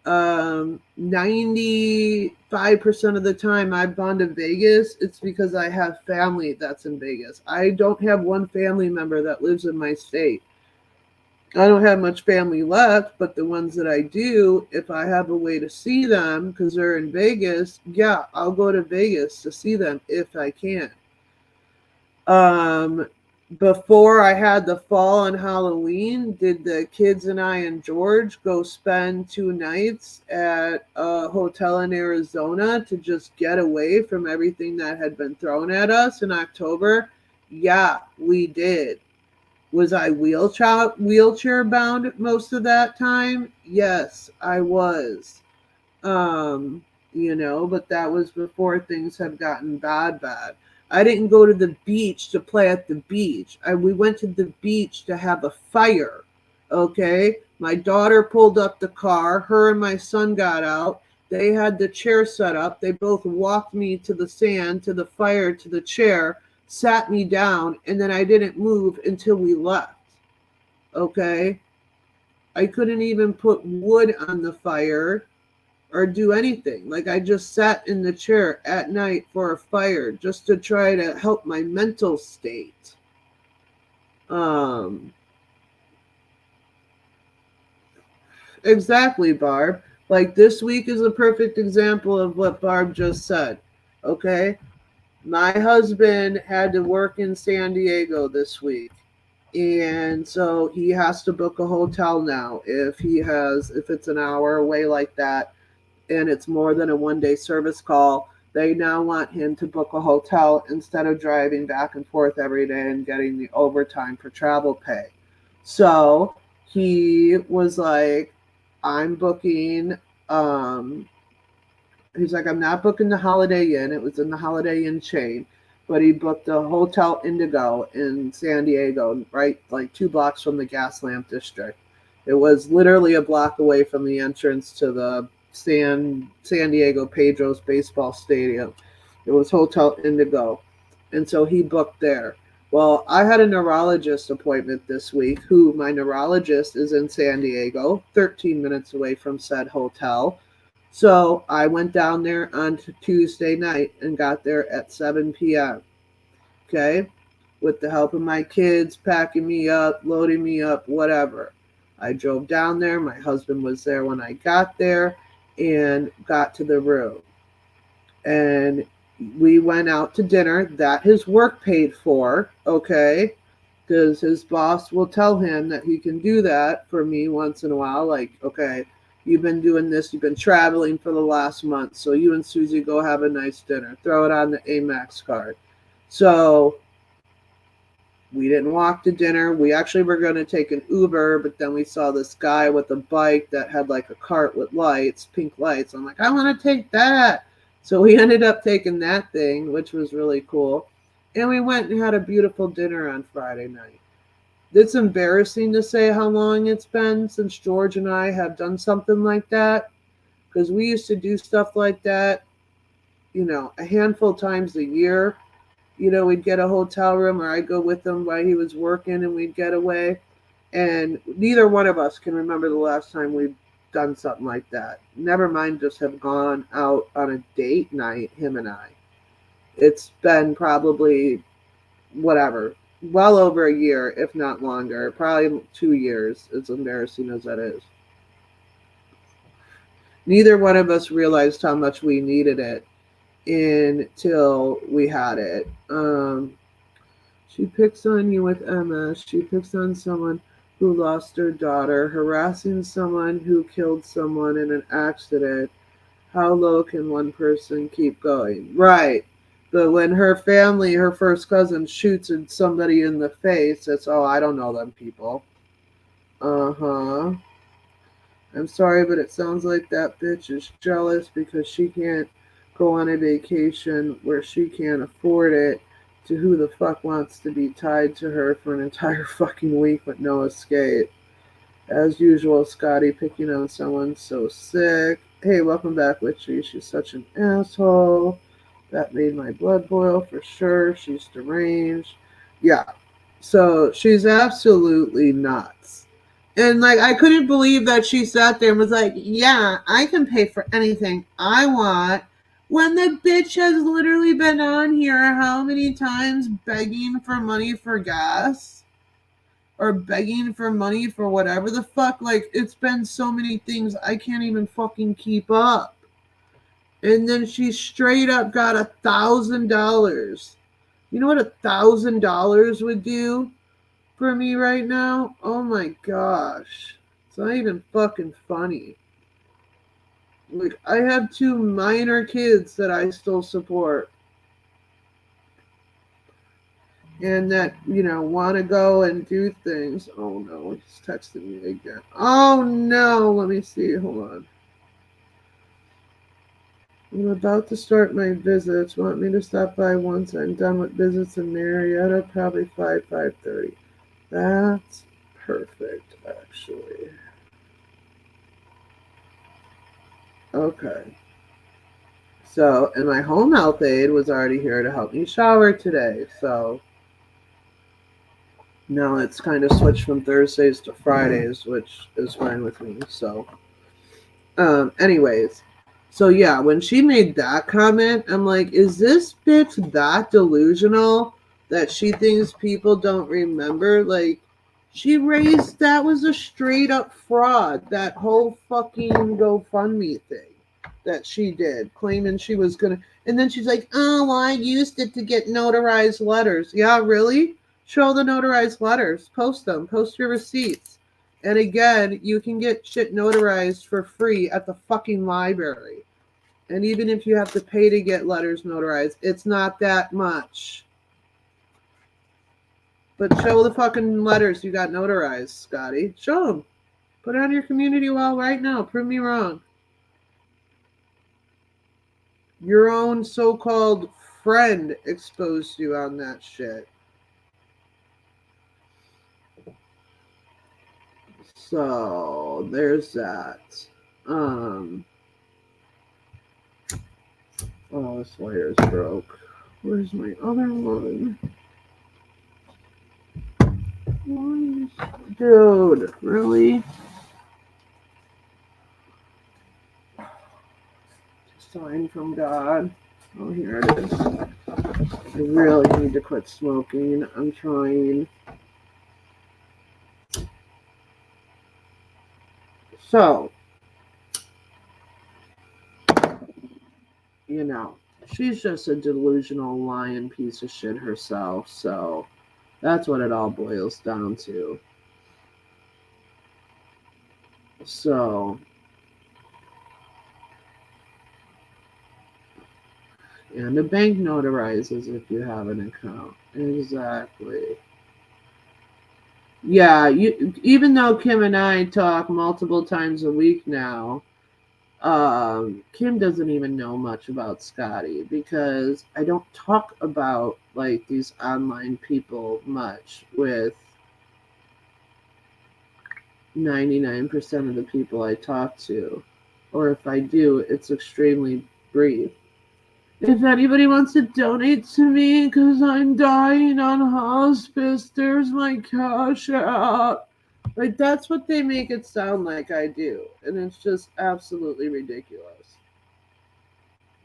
95% of the time I've gone to Vegas, it's because I have family that's in Vegas. I don't have one family member that lives in my state. I don't have much family left, but the ones that I do, if I have a way to see them because they're in Vegas, yeah, I'll go to Vegas to see them if I can. Before I had the fall on Halloween, did the kids and I and George go spend 2 nights at a hotel in Arizona to just get away from everything that had been thrown at us in October? Yeah, we did. Was I wheelchair bound most of that time? Yes, I was. But that was before things had gotten bad. I didn't go to the beach to play at the beach. We went to the beach to have a fire. Okay? My daughter pulled up the car. Her and my son got out. They had the chair set up. They both walked me to the sand, to the fire, to the chair, sat me down, and then I didn't move until we left. Okay? I couldn't even put wood on the fire or do anything. Like, I just sat in the chair at night for a fire just to try to help my mental state. Exactly, Barb. Like, this week is a perfect example of what Barb just said. Okay? My husband had to work in San Diego this week. And so he has to book a hotel now if it's an hour away like that and it's more than a 1-day service call. They now want him to book a hotel instead of driving back and forth every day and getting the overtime for travel pay. So he was like, I'm booking, he's like, I'm not booking the Holiday Inn. It was in the Holiday Inn chain. But he booked the Hotel Indigo in San Diego, right, like 2 blocks from the Gas Lamp District. It was literally a block away from the entrance to the San Diego Padres baseball stadium. It was Hotel Indigo. And so he booked there. Well, I had a neurologist appointment this week, who my neurologist is in San Diego, 13 minutes away from said hotel. So I went down there on Tuesday night and got there at 7 p.m. Okay, with the help of my kids packing me up, loading me up, whatever. I drove down there. My husband was there when I got there and got to the room. And we went out to dinner that his work paid for, okay? Because his boss will tell him that he can do that for me once in a while. Like, okay, you've been doing this, you've been traveling for the last month, so you and Susie go have a nice dinner. Throw it on the Amex card. So we didn't walk to dinner. We actually were going to take an Uber, but then we saw this guy with a bike that had like a cart with lights, pink lights. I'm like, I want to take that. So we ended up taking that thing, which was really cool. And we went and had a beautiful dinner on Friday night. It's embarrassing to say how long it's been since George and I have done something like that, because we used to do stuff like that, a handful of times a year. We'd get a hotel room, or I'd go with him while he was working, and we'd get away. And neither one of us can remember the last time we've done something like that. Never mind just have gone out on a date night, him and I. It's been probably, whatever, well over a year, if not longer, probably 2 years, as embarrassing as that is. Neither one of us realized how much we needed it until we had it. She picks on you with MS. She picks on someone who lost her daughter, harassing someone who killed someone in an accident. How low can one person keep going? Right. But when her family, her first cousin, shoots at somebody in the face, it's, oh, I don't know them people. Uh-huh. I'm sorry, but it sounds like that bitch is jealous because she can't go on a vacation where she can't afford it. To who the fuck wants to be tied to her for an entire fucking week with no escape? As usual, Skadi picking on someone so sick. Hey, welcome back, Witchy. She's such an asshole. That made my blood boil for sure. She's deranged. Yeah. So she's absolutely nuts. And like, I couldn't believe that she sat there and was like, yeah, I can pay for anything I want. When the bitch has literally been on here how many times begging for money for gas? Or begging for money for whatever the fuck. Like, it's been so many things I can't even fucking keep up. And then she straight up got $1,000. You know what $1,000 would do for me right now? Oh my gosh. It's not even fucking funny. Like, I have two minor kids that I still support. And that, want to go and do things. Oh no, he's texting me again. Oh no, let me see. Hold on. I'm about to start my visits. Want me to stop by once I'm done with visits in Marietta? Probably 5:30. That's perfect, actually. Okay. So, and my home health aide was already here to help me shower today. So now it's kind of switched from Thursdays to Fridays, which is fine with me. So, anyways, so yeah, when she made that comment, I'm like, is this bitch that delusional that she thinks people don't remember? Like, that was a straight up fraud, that whole fucking GoFundMe thing that she did, claiming she was gonna, and then she's like, oh, well, I used it to get notarized letters. Yeah, really? Show the notarized letters, post them, post your receipts. And again, you can get shit notarized for free at the fucking library. And even if you have to pay to get letters notarized, it's not that much. But show the fucking letters you got notarized, Skadi. Show them. Put it on your community wall right now. Prove me wrong. Your own so-called friend exposed you on that shit. So, there's that. Oh, this wire is broke. Where's my other one? Dude, really? Sign from God. Oh, here it is. I really need to quit smoking. I'm trying. So, you know, she's just a delusional lying piece of shit herself. So, that's what it all boils down to. So, and the bank notarizes if you have an account. Exactly. Yeah, even though Kim and I talk multiple times a week now, Kim doesn't even know much about Skadi because I don't talk about like these online people much with 99% of the people I talk to. Or if I do, it's extremely brief. If anybody wants to donate to me because I'm dying on hospice, there's my cash app. Like, that's what they make it sound like I do. And it's just absolutely ridiculous.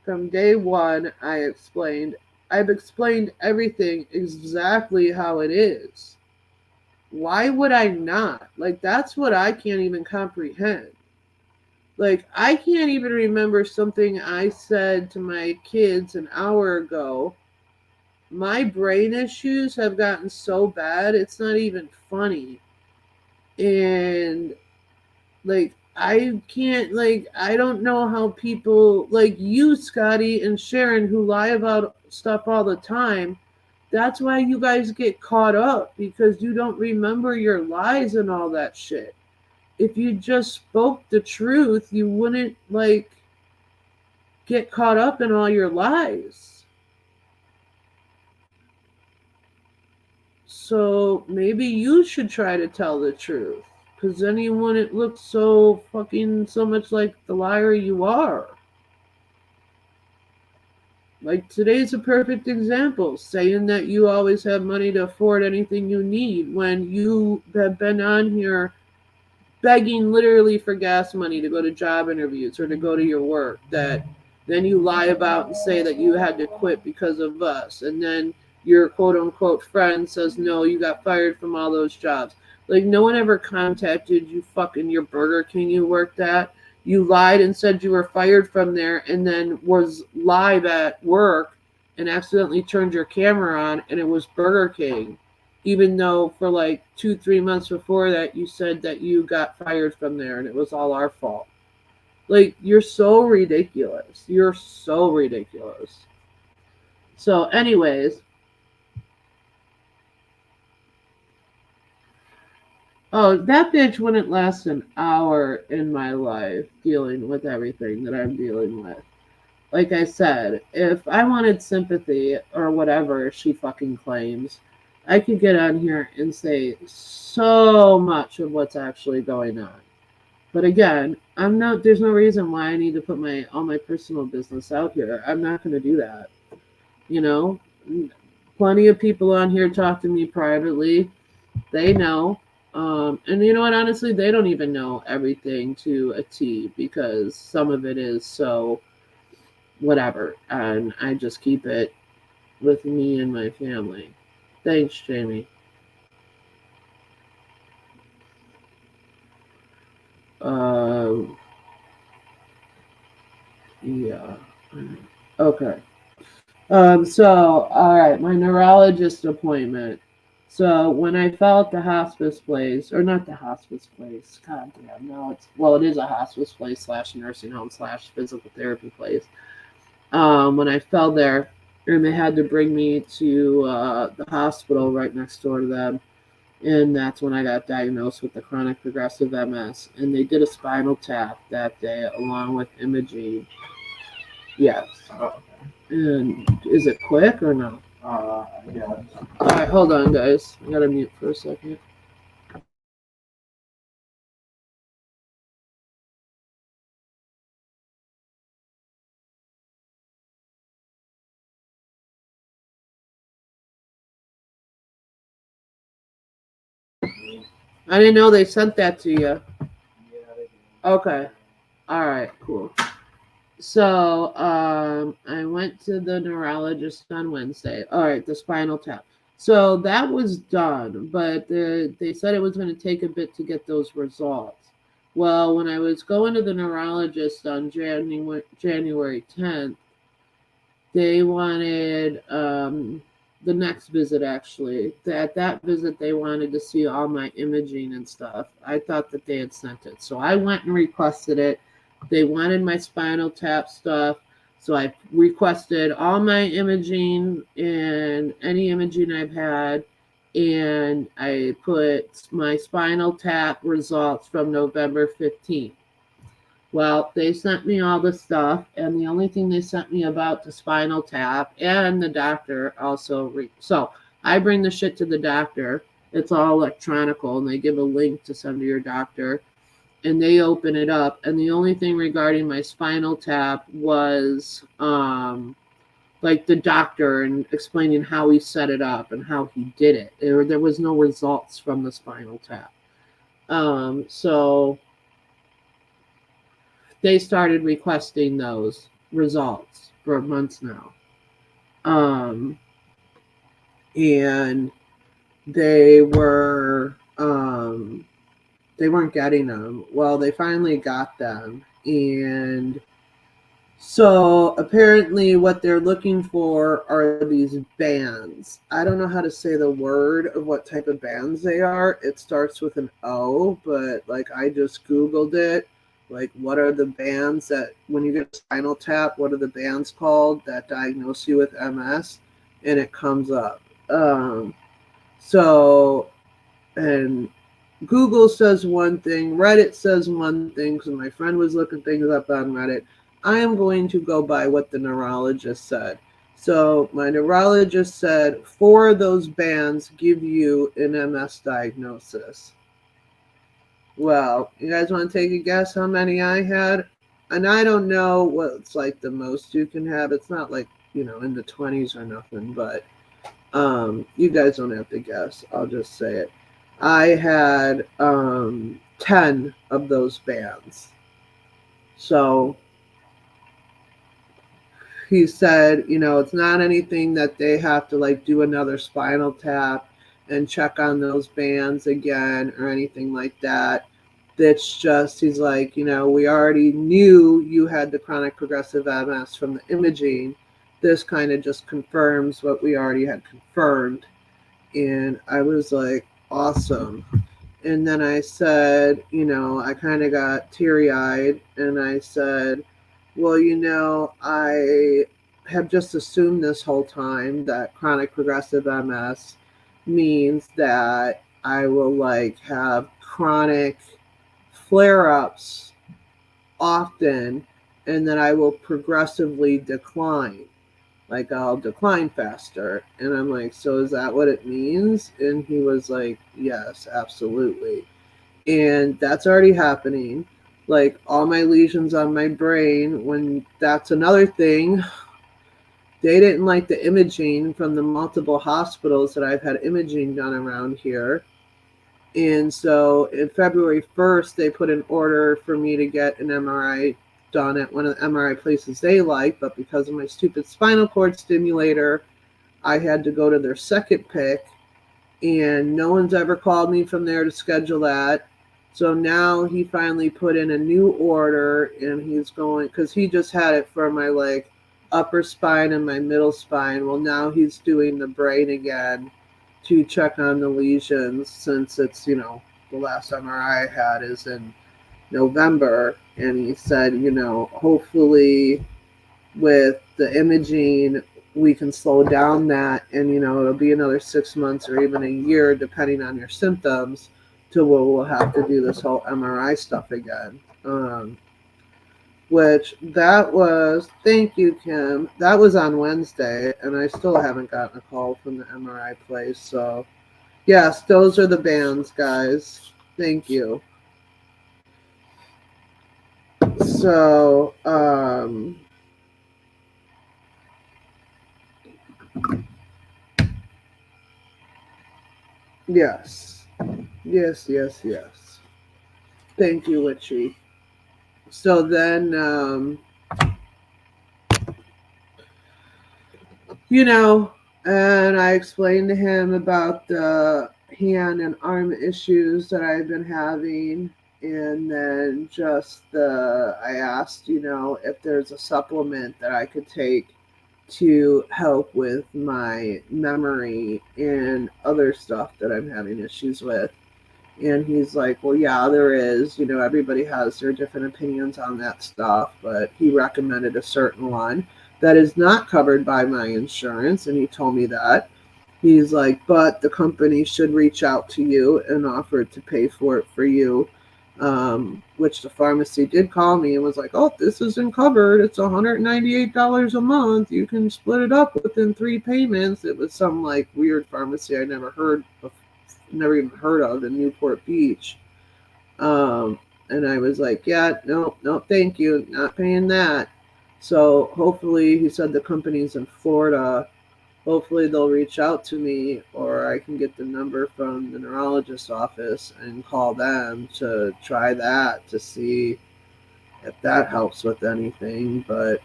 From day one, I've explained everything exactly how it is. Why would I not? Like, that's what I can't even comprehend. Like, I can't even remember something I said to my kids an hour ago. My brain issues have gotten so bad, it's not even funny. And like I can't like I don't know how people like you, Scotty and Sharon, who lie about stuff all the time. That's why you guys get caught up because you don't remember your lies and all that shit. If you just spoke the truth, you wouldn't like get caught up in all your lies. So maybe you should try to tell the truth. Because then you wouldn't look so fucking so much like the liar you are. Like today's a perfect example, saying that you always have money to afford anything you need when you have been on here begging literally for gas money to go to job interviews or to go to your work, that then you lie about and say that you had to quit because of us, and then your quote unquote friend says no, you got fired from all those jobs. Like no one ever contacted you, fucking your Burger King you worked at. You lied and said you were fired from there and then was live at work and accidentally turned your camera on and it was Burger King, even though for like 2 3 months before that you said that you got fired from there and it was all our fault. Like you're so ridiculous, you're so ridiculous. So anyways, oh, that bitch wouldn't last an hour in my life dealing with everything that I'm dealing with. Like I said, if I wanted sympathy or whatever she fucking claims, I could get on here and say so much of what's actually going on. But again, I'm not. There's no reason why I need to put my all my personal business out here. I'm not going to do that. You know, plenty of people on here talk to me privately. They know, and you know what? Honestly, they don't even know everything to a T because some of it is so whatever, and I just keep it with me and my family. Thanks, Jamie. Um, yeah. Okay. So, all right, my neurologist appointment. So when I felt the hospice place, or not the hospice place, god damn, no, it is a hospice place slash nursing home slash physical therapy place. When I fell there, and they had to bring me to the hospital right next door to them, and that's when I got diagnosed with the chronic progressive MS. And they did a spinal tap that day along with imaging. Yes. And is it quick or no? Yeah. All right, hold on, guys. I gotta mute for a second. I didn't know they sent that to you. Okay. All right. Cool. So, I went to the neurologist on Wednesday. All right, the spinal tap. So that was done, but they said it was going to take a bit to get those results. Well, when I was going to the neurologist on January 10th, they wanted the next visit actually. At that visit, they wanted to see all my imaging and stuff. I thought that they had sent it, so I went and requested it. They wanted my spinal tap stuff, so I requested all my imaging and any imaging I've had, and I put my spinal tap results from November 15th. Well, they sent me all the stuff, and the only thing they sent me about the spinal tap and the doctor also. So I bring the shit to the doctor. It's all electronical, and they give a link to send to your doctor, and they open it up. And the only thing regarding my spinal tap was like the doctor and explaining how he set it up and how he did it. There was no results from the spinal tap. So they started requesting those results for months now. Um, and they were they weren't getting them. Well, they finally got them, and so apparently what they're looking for are these bands. I don't know how to say the word of what type of bands they are. It starts with an O, but like I just Googled it. Like what are the bands that when you get a spinal tap, what are the bands called that diagnose you with MS? And it comes up. So and Google says one thing, Reddit says one thing, because my friend was looking things up on Reddit. I am going to go by what the neurologist said. So my neurologist said four of those bands give you an MS diagnosis. Well, you guys want to take a guess how many I had? And I don't know what's like the most you can have. It's not like, in the 20s or nothing, but you guys don't have to guess. I'll just say it. I had 10 of those bands. So he said, it's not anything that they have to like do another spinal tap and check on those bands again or anything like that. That's just, he's like, we already knew you had the chronic progressive MS from the imaging. This kind of just confirms what we already had confirmed. And I was like, awesome. And then I said, I kind of got teary eyed and I said, well, I have just assumed this whole time that chronic progressive MS means that I will like have chronic flare ups often and that I will progressively decline. Like I'll decline faster. And I'm like, so is that what it means? And he was like, yes, absolutely. And that's already happening. Like all my lesions on my brain, when that's another thing, they didn't like the imaging from the multiple hospitals that I've had imaging done around here. And so in February 1st, they put an order for me to get an MRI done at one of the MRI places they like. But because of my stupid spinal cord stimulator, I had to go to their second pick. And no one's ever called me from there to schedule that. So now he finally put in a new order and he's going, because he just had it for my like upper spine and my middle spine. Well, now he's doing the brain again to check on the lesions since it's, the last MRI I had is in November. And he said, hopefully with the imaging, we can slow down that. And, it'll be another 6 months or even a year, depending on your symptoms, to where we'll have to do this whole MRI stuff again. Which that was, thank you, Kim. That was on Wednesday, and I still haven't gotten a call from the MRI place. So, yes, those are the bands, guys. Thank you. So, yes. Yes, yes, yes. Thank you, Witchy. So then, you know, and I explained to him about the hand and arm issues that I've been having. And then I asked, if there's a supplement that I could take to help with my memory and other stuff that I'm having issues with. And he's like, well, yeah, there is. Everybody has their different opinions on that stuff, but he recommended a certain one that is not covered by my insurance. And he told me that. He's like, but the company should reach out to you and offer to pay for it for you. Which the pharmacy did call me and was like, oh, this isn't covered. It's $198 a month. You can split it up within 3 payments. It was some like weird pharmacy I never even heard of in Newport Beach. And I was like, yeah, no, no, thank you, not paying that. So hopefully, he said the company's in Florida. Hopefully they'll reach out to me, or I can get the number from the neurologist's office and call them to try that to see if that helps with anything. But,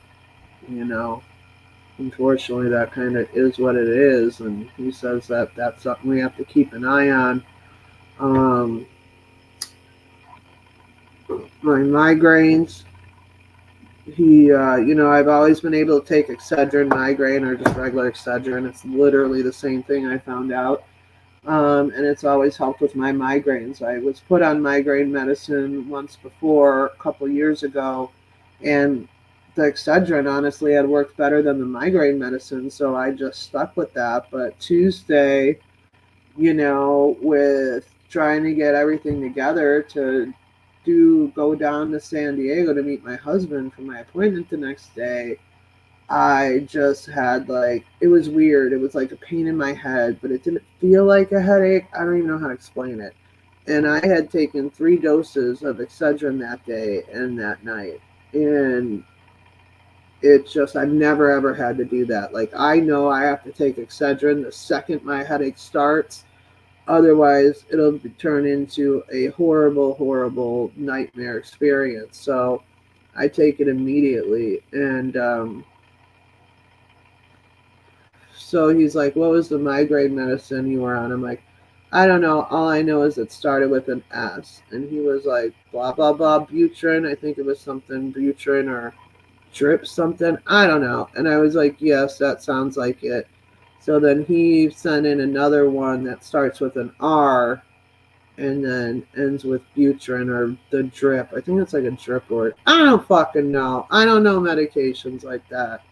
you know, unfortunately, that kind of is what it is. And he says that that's something we have to keep an eye on. My migraines, I've always been able to take Excedrin migraine or just regular Excedrin. It's literally the same thing, I found out. And it's always helped with my migraines. I was put on migraine medicine once before, a couple years ago, and the Excedrin honestly had worked better than the migraine medicine, so I just stuck with that. But Tuesday, with trying to get everything together to go down to San Diego to meet my husband for my appointment the next day, I just had it was weird. It was like a pain in my head, but it didn't feel like a headache. I don't even know how to explain it. And I had taken 3 doses of Excedrin that day and that night. And I've never ever had to do that. Like, I know I have to take Excedrin the second my headache starts. Otherwise, it'll turn into a horrible, horrible nightmare experience. So I take it immediately. And so he's like, what was the migraine medicine you were on? I'm like, I don't know. All I know is it started with an S. And he was like, blah, blah, blah, Butrin. I think it was something Butrin or drip something. I don't know. And I was like, yes, that sounds like it. So then he sent in another one that starts with an R and then ends with Butrin or the drip. I think it's like a drip word. I don't fucking know. I don't know medications like that.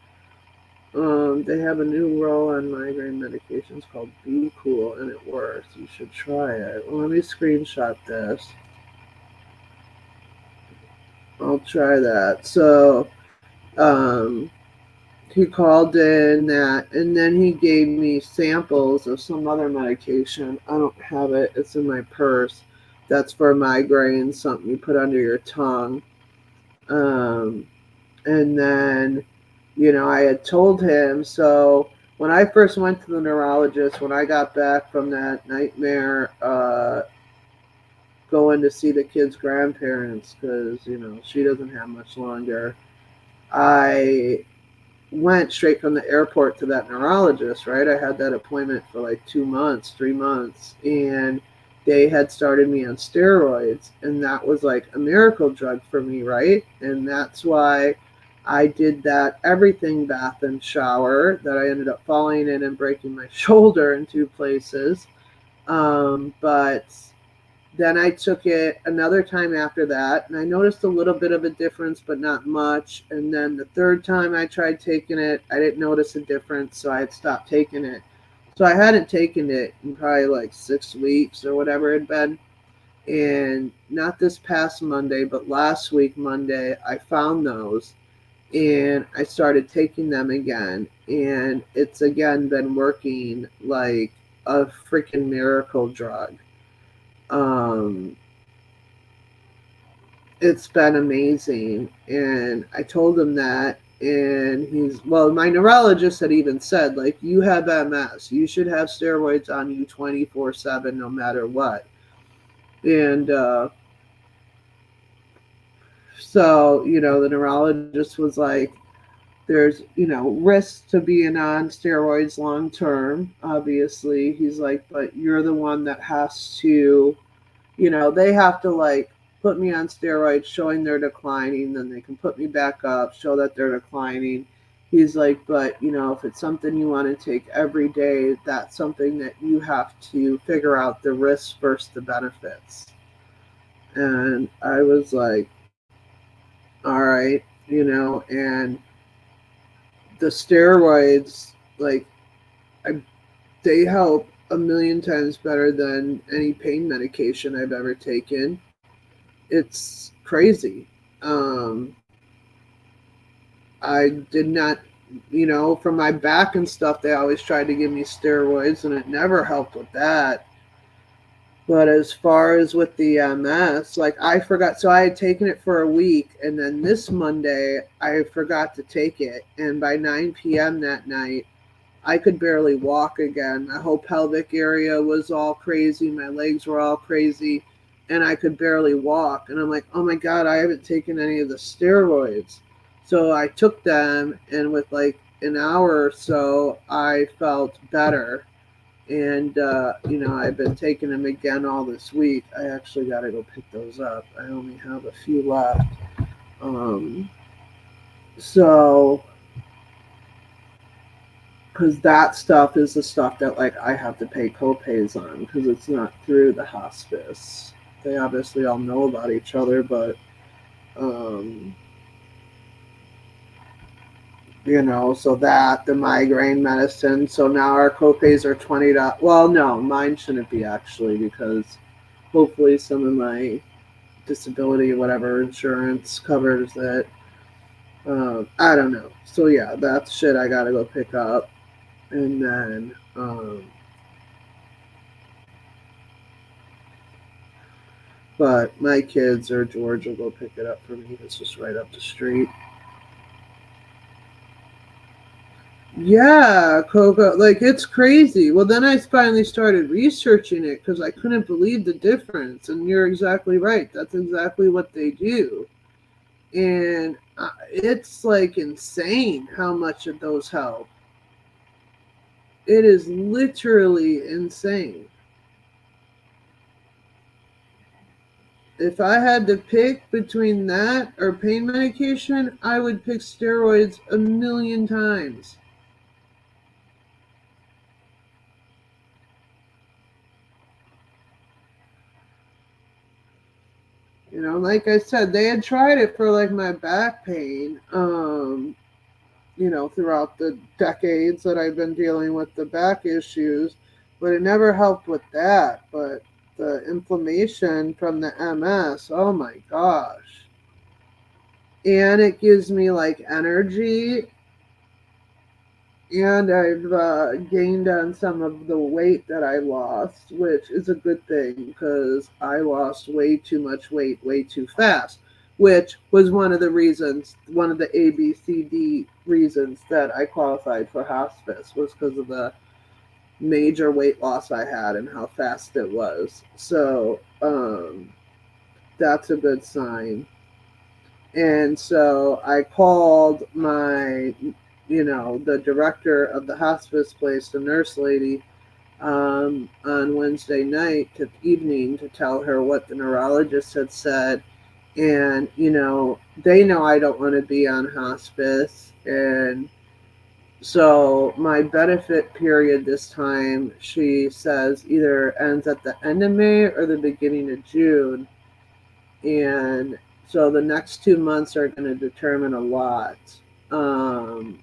They have a new roll-on migraine medications called Be Cool, and it works. You should try it. Well, let me screenshot this. I'll try that. So, he called in that, and then he gave me samples of some other medication. I don't have it. It's in my purse. That's for migraines, something you put under your tongue. And then, I had told him, so when I first went to the neurologist, when I got back from that nightmare, going to see the kid's grandparents, because, she doesn't have much longer, I went straight from the airport to that neurologist, right? I had that appointment for like 2 months, 3 months, and they had started me on steroids, and that was like a miracle drug for me, right? And that's why I did that everything bath and shower that I ended up falling in and breaking my shoulder in 2 places. But then I took it another time after that, and I noticed a little bit of a difference, but not much. And then the third time I tried taking it, I didn't notice a difference, so I had stopped taking it. So I hadn't taken it in probably like 6 weeks or whatever it had been. And not this past Monday, but last week Monday, I found those, and I started taking them again. And it's again been working like a freaking miracle drug. Um, it's been amazing. And I told him that, and my neurologist had even said, like, you have MS, you should have steroids on you 24/7 no matter what. And so, the neurologist was like, there's, risks to being on steroids long term, obviously. He's like, but you're the one that has to, they have to like put me on steroids, showing they're declining, then they can put me back up, show that they're declining. He's like, but if it's something you want to take every day, that's something that you have to figure out the risks versus the benefits. And I was like, all right, and the steroids, like, I, they help a million times better than any pain medication I've ever taken. It's crazy. Um, I did not, for my back and stuff, they always tried to give me steroids, and it never helped with that. But as far as with the MS, like I forgot, so I had taken it for a week, and then this Monday I forgot to take it, and by 9 p.m. that night, I could barely walk again. My whole pelvic area was all crazy, my legs were all crazy, and I could barely walk. And I'm like, oh my God, I haven't taken any of the steroids. So I took them, and with like an hour or so, I felt better. And, I've been taking them again all this week. I actually got to go pick those up. I only have a few left. Um, so, because that stuff is the stuff that, like, I have to pay copays on because it's not through the hospice. They obviously all know about each other, but, um, so that, the migraine medicine. So now our copays are $20. Well, no, mine shouldn't be actually, because hopefully some of my disability, whatever insurance covers it. I don't know. So yeah, that's shit I gotta go pick up. And then, but my kids or George will go pick it up for me. It's just right up the street. Yeah, cocoa, like it's crazy. Well, then I finally started researching it because I couldn't believe the difference. And you're exactly right. That's exactly what they do. And it's like insane how much of those help. It is literally insane. If I had to pick between that or pain medication, I would pick steroids a million times. Like I said, they had tried it for like my back pain, throughout the decades that I've been dealing with the back issues, but it never helped with that. But the inflammation from the MS, oh my gosh. And it gives me like energy, and I've gained on some of the weight that I lost, which is a good thing because I lost way too much weight way too fast, which was one of the reasons, one of the ABCD reasons that I qualified for hospice, was because of the major weight loss I had and how fast it was. So that's a good sign. And so I called the director of the hospice place, the nurse lady, on Wednesday night to evening to tell her what the neurologist had said. And, they know I don't want to be on hospice. And so my benefit period this time, she says, either ends at the end of May or the beginning of June. And so the next 2 months are going to determine a lot. Um,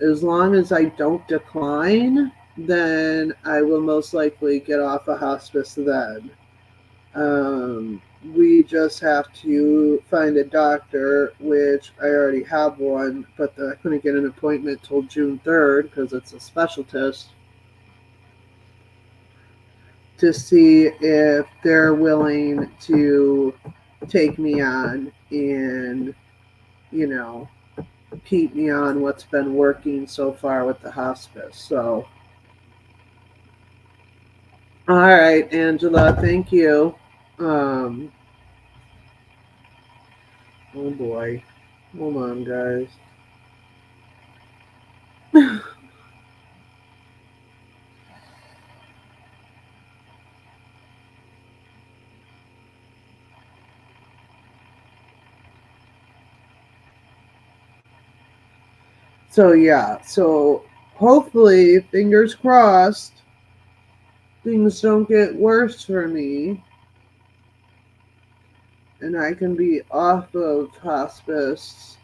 as long as I don't decline, then I will most likely get off of hospice then. We just have to find a doctor, which I already have one, but I couldn't get an appointment till June 3rd because it's a specialist, to see if they're willing to take me on and, you know, keep me on what's been working so far with the hospice. So All right, Angela, thank you. Um, oh boy. Hold on, guys. So, yeah, so hopefully, fingers crossed, things don't get worse for me and I can be off of hospice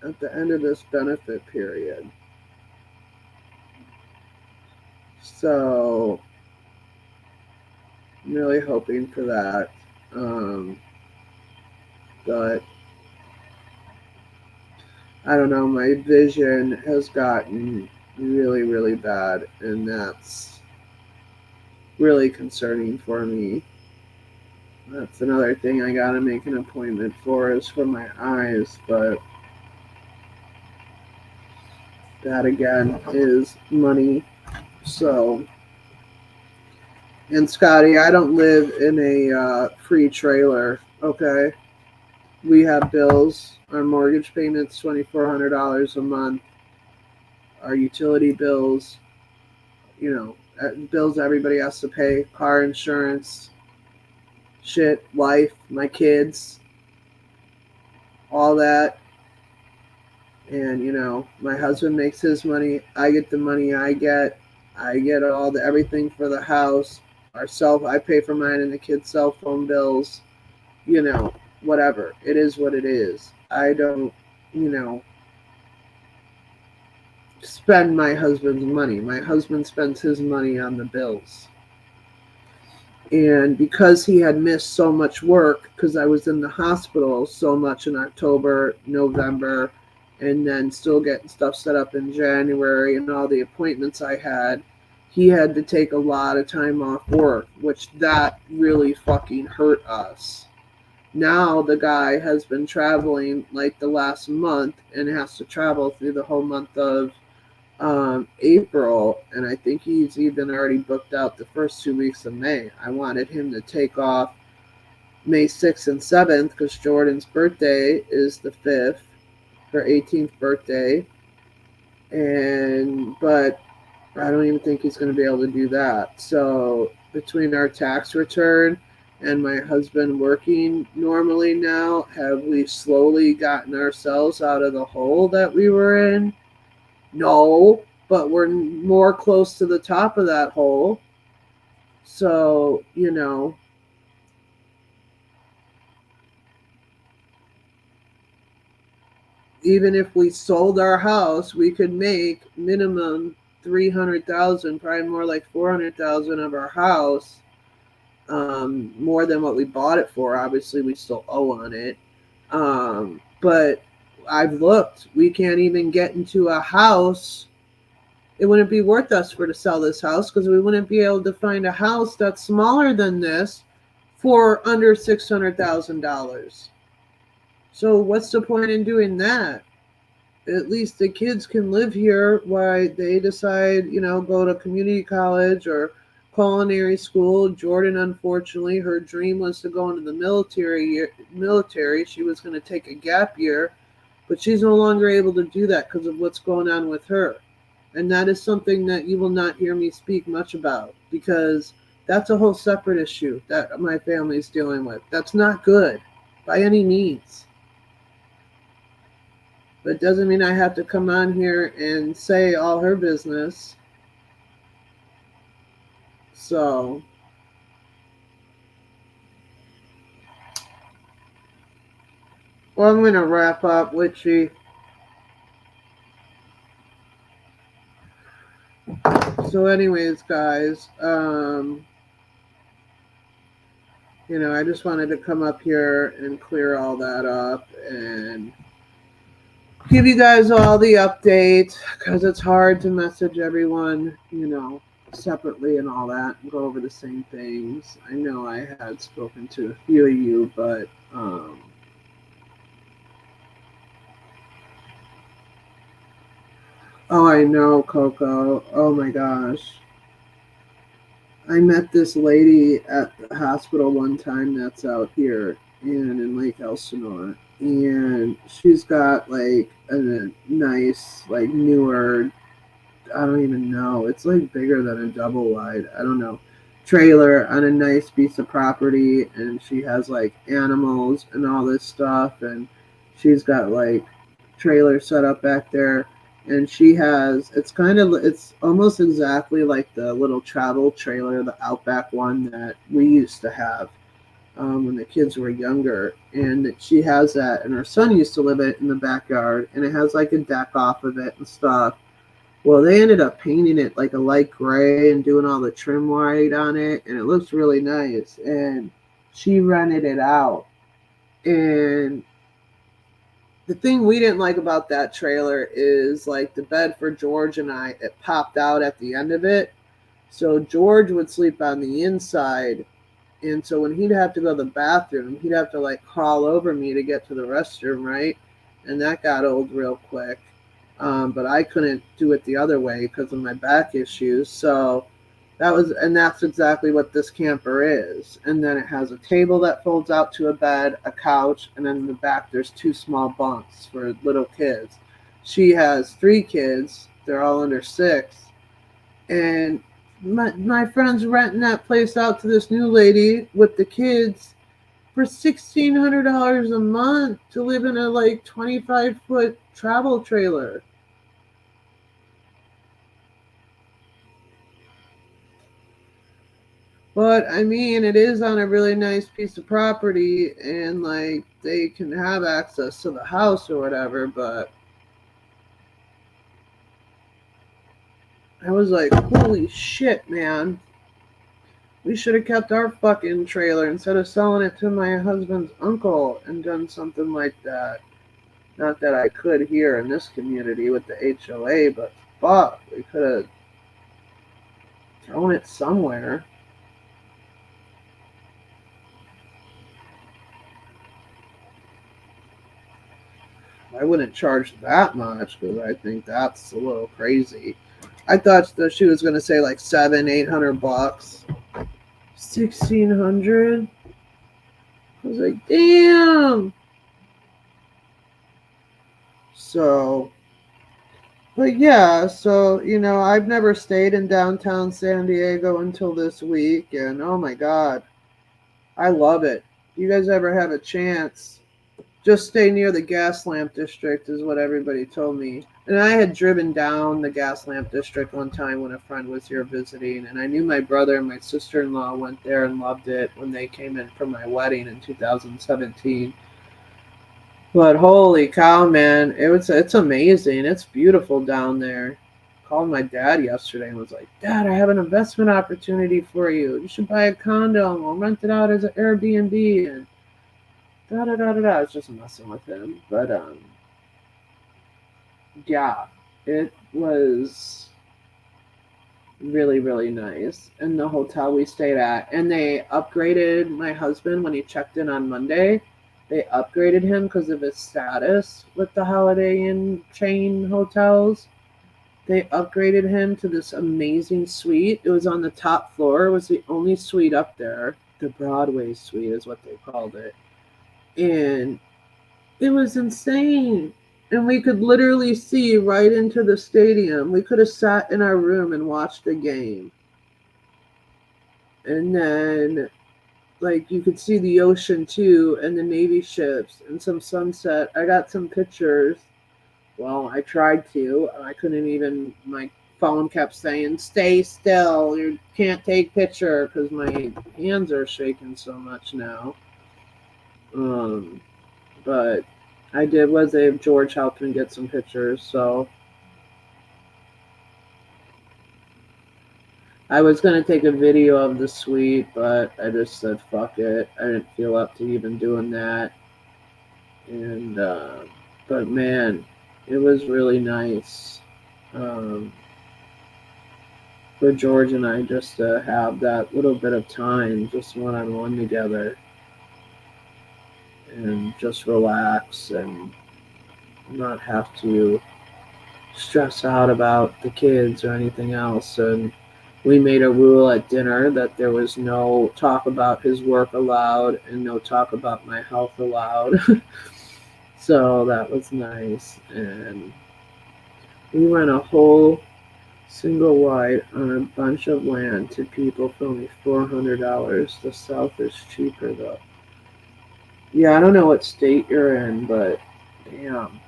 at the end of this benefit period. So, I'm really hoping for that. Um, but I don't know, my vision has gotten really, really bad, and that's really concerning for me. That's another thing I gotta make an appointment for is for my eyes, but that again is money. So, and Scotty, I don't live in a free trailer, okay? We have bills. Our mortgage payment's $2,400 a month. Our utility bills, bills everybody has to pay, car insurance, shit, life, my kids, all that. And my husband makes his money, I get the money I get all the everything for the house, ourself, I pay for mine and the kids' cell phone bills, you know, whatever. It is what it is. I don't, you know, spend my husband's money. My husband spends his money on the bills. And because he had missed so much work, because I was in the hospital so much in October, November, and then still getting stuff set up in January and all the appointments I had, he had to take a lot of time off work, which that really fucking hurt us. Now the guy has been traveling like the last month and has to travel through the whole month of April, and I think he's even already booked out the first 2 weeks of May. I wanted him to take off May 6th and 7th because Jordan's birthday is the 5th, her 18th birthday, but I don't even think he's going to be able to do that. So between our tax return and my husband working normally now, have we slowly gotten ourselves out of the hole that we were in? No, but we're more close to the top of that hole. So, even if we sold our house, we could make minimum 300,000, probably more like 400,000 of our house, more than what we bought it for. Obviously, we still owe on it. But I've looked, we can't even get into a house. It wouldn't be worth us for to sell this house because we wouldn't be able to find a house that's smaller than this for under $600,000. So what's the point in doing that? At least the kids can live here while they decide, go to community college or culinary school. Jordan, unfortunately, her dream was to go into the military. She was going to take a gap year, but she's no longer able to do that because of what's going on with her. And that is something that you will not hear me speak much about because that's a whole separate issue that my family is dealing with. That's not good by any means. But it doesn't mean I have to come on here and say all her business. So, well, I'm going to wrap up, Witchy. So, anyways, guys, I just wanted to come up here and clear all that up and give you guys all the updates because it's hard to message everyone, separately and all that and go over the same things. I know I had spoken to a few of you, but oh, I know, Coco. Oh my gosh. I met this lady at the hospital one time that's out here and in Lake Elsinore, and she's got like a nice, like newer, I don't even know, it's like bigger than a double wide, I don't know, trailer on a nice piece of property, and she has like animals and all this stuff, and she's got like trailer set up back there, and she has, it's almost exactly like the little travel trailer, the Outback one that we used to have when the kids were younger, and she has that, and her son used to live it in the backyard, and it has like a deck off of it and stuff. Well, they ended up painting it like a light gray and doing all the trim white on it, and it looks really nice, and she rented it out. And the thing we didn't like about that trailer is like the bed for George and I, it popped out at the end of it. So George would sleep on the inside. And so when he'd have to go to the bathroom, he'd have to like crawl over me to get to the restroom, right? And that got old real quick. But I couldn't do it the other way because of my back issues. So that's exactly what this camper is. And then it has a table that folds out to a bed, a couch, and then in the back there's two small bunks for little kids. She has three kids, they're all under 6. And my friend's renting that place out to this new lady with the kids for $1,600 a month to live in a like 25-foot travel trailer. But I mean, it is on a really nice piece of property, and like they can have access to the house or whatever. But I was like, holy shit, man. We should have kept our fucking trailer instead of selling it to my husband's uncle and done something like that. Not that I could here in this community with the HOA, but fuck, we could have thrown it somewhere. I wouldn't charge that much because I think that's a little crazy. I thought that she was gonna say like 700-800 bucks. 1,600. I was like, damn. So, but yeah, so I've never stayed in downtown San Diego until this week, and oh my god, I love it. If you guys ever have a chance, just stay near the gas lamp district, is what everybody told me. And I had driven down the gas lamp district one time when a friend was here visiting, and I knew my brother and my sister-in-law went there and loved it when they came in for my wedding in 2017. But holy cow, man, it's amazing. It's beautiful down there. Called my dad yesterday and was like, Dad, I have an investment opportunity for you. You should buy a condo and we'll rent it out as an Airbnb and da da da da da. I was just messing with him. But yeah, it was really, really nice. And the hotel we stayed at, and they upgraded my husband when he checked in on Monday. They upgraded him because of his status with the Holiday Inn chain hotels. They upgraded him to this amazing suite. It was on the top floor. It was the only suite up there. The Broadway suite is what they called it. And it was insane. And we could literally see right into the stadium. We could have sat in our room and watched the game. And then, like, you could see the ocean too, and the Navy ships, and some sunset. I got some pictures. Well, I tried to. I couldn't even, my phone kept saying, stay still. You can't take picture because my hands are shaking so much now. But I did was if George helped me get some pictures, so I was gonna take a video of the suite, but I just said fuck it. I didn't feel up to even doing that. And but man, it was really nice for George and I just to have that little bit of time, just one on one together, and just relax and not have to stress out about the kids or anything else. And We made a rule at dinner that there was no talk about his work allowed and no talk about my health allowed. So that was nice. And we went a whole single wide on a bunch of land to people for only $400. The South is cheaper though. Yeah, I don't know what state you're in, but damn.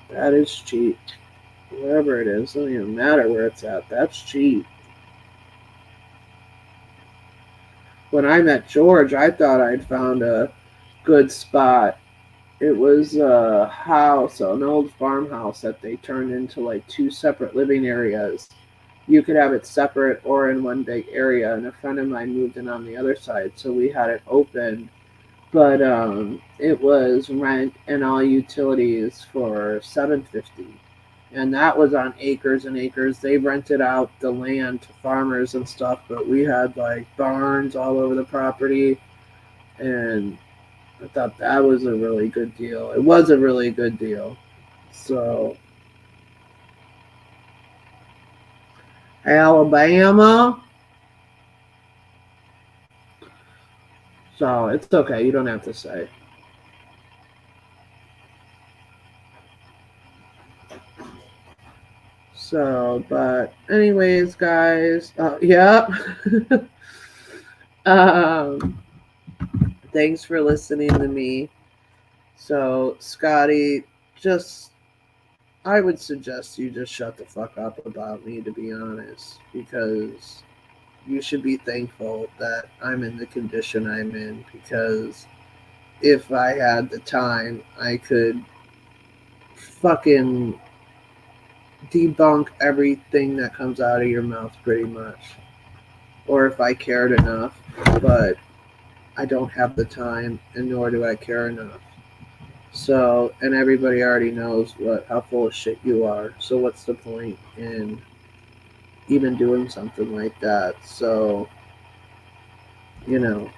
That is cheap. Wherever it is, doesn't even matter where it's at. That's cheap. When I met George, I thought I'd found a good spot. It was a house, an old farmhouse that they turned into like two separate living areas. You could have it separate or in one big area, and a friend of mine moved in on the other side, so we had it open. But it was rent and all utilities for $750, and that was on acres and acres. They rented out the land to farmers and stuff, but we had like barns all over the property, and I thought that was a really good deal. It was a really good deal. So Alabama. So it's okay. You don't have to say. So, but anyways, guys. Yeah. um, thanks for listening to me. So, Scotty, just I would suggest you just shut the fuck up about me, to be honest, because you should be thankful that I'm in the condition I'm in, because if I had the time, I could fucking debunk everything that comes out of your mouth pretty much. Or if I cared enough, but I don't have the time, and nor do I care enough. So, and everybody already knows how full of shit you are. So what's the point in even doing something like that? So, you know,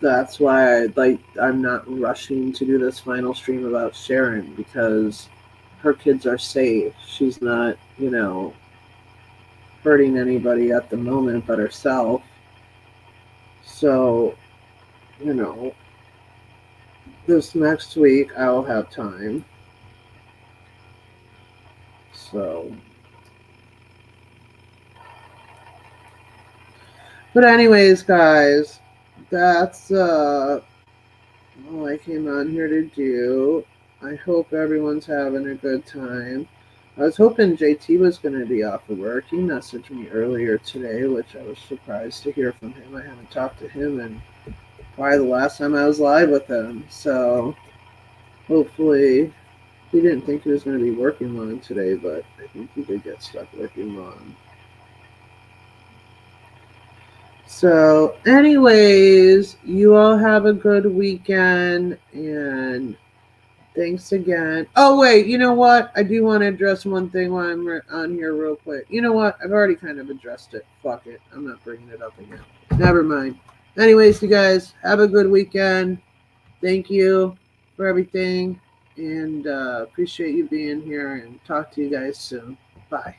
that's why I'm not rushing to do this final stream about Sharon, because her kids are safe. She's not, hurting anybody at the moment but herself. So, you know, this next week I'll have time. So, but anyways, guys, that's all I came on here to do. I hope everyone's having a good time. I was hoping JT was going to be off of work. He messaged me earlier today, which I was surprised to hear from him. I haven't talked to him in probably the last time I was live with him. So hopefully he didn't think he was going to be working long today, but I think he did get stuck working long. So, anyways, you all have a good weekend, and thanks again. Oh, wait, you know what? I do want to address one thing while I'm on here real quick. You know what? I've already kind of addressed it. Fuck it. I'm not bringing it up again. Never mind. Anyways, you guys, have a good weekend. Thank you for everything, and appreciate you being here, and talk to you guys soon. Bye.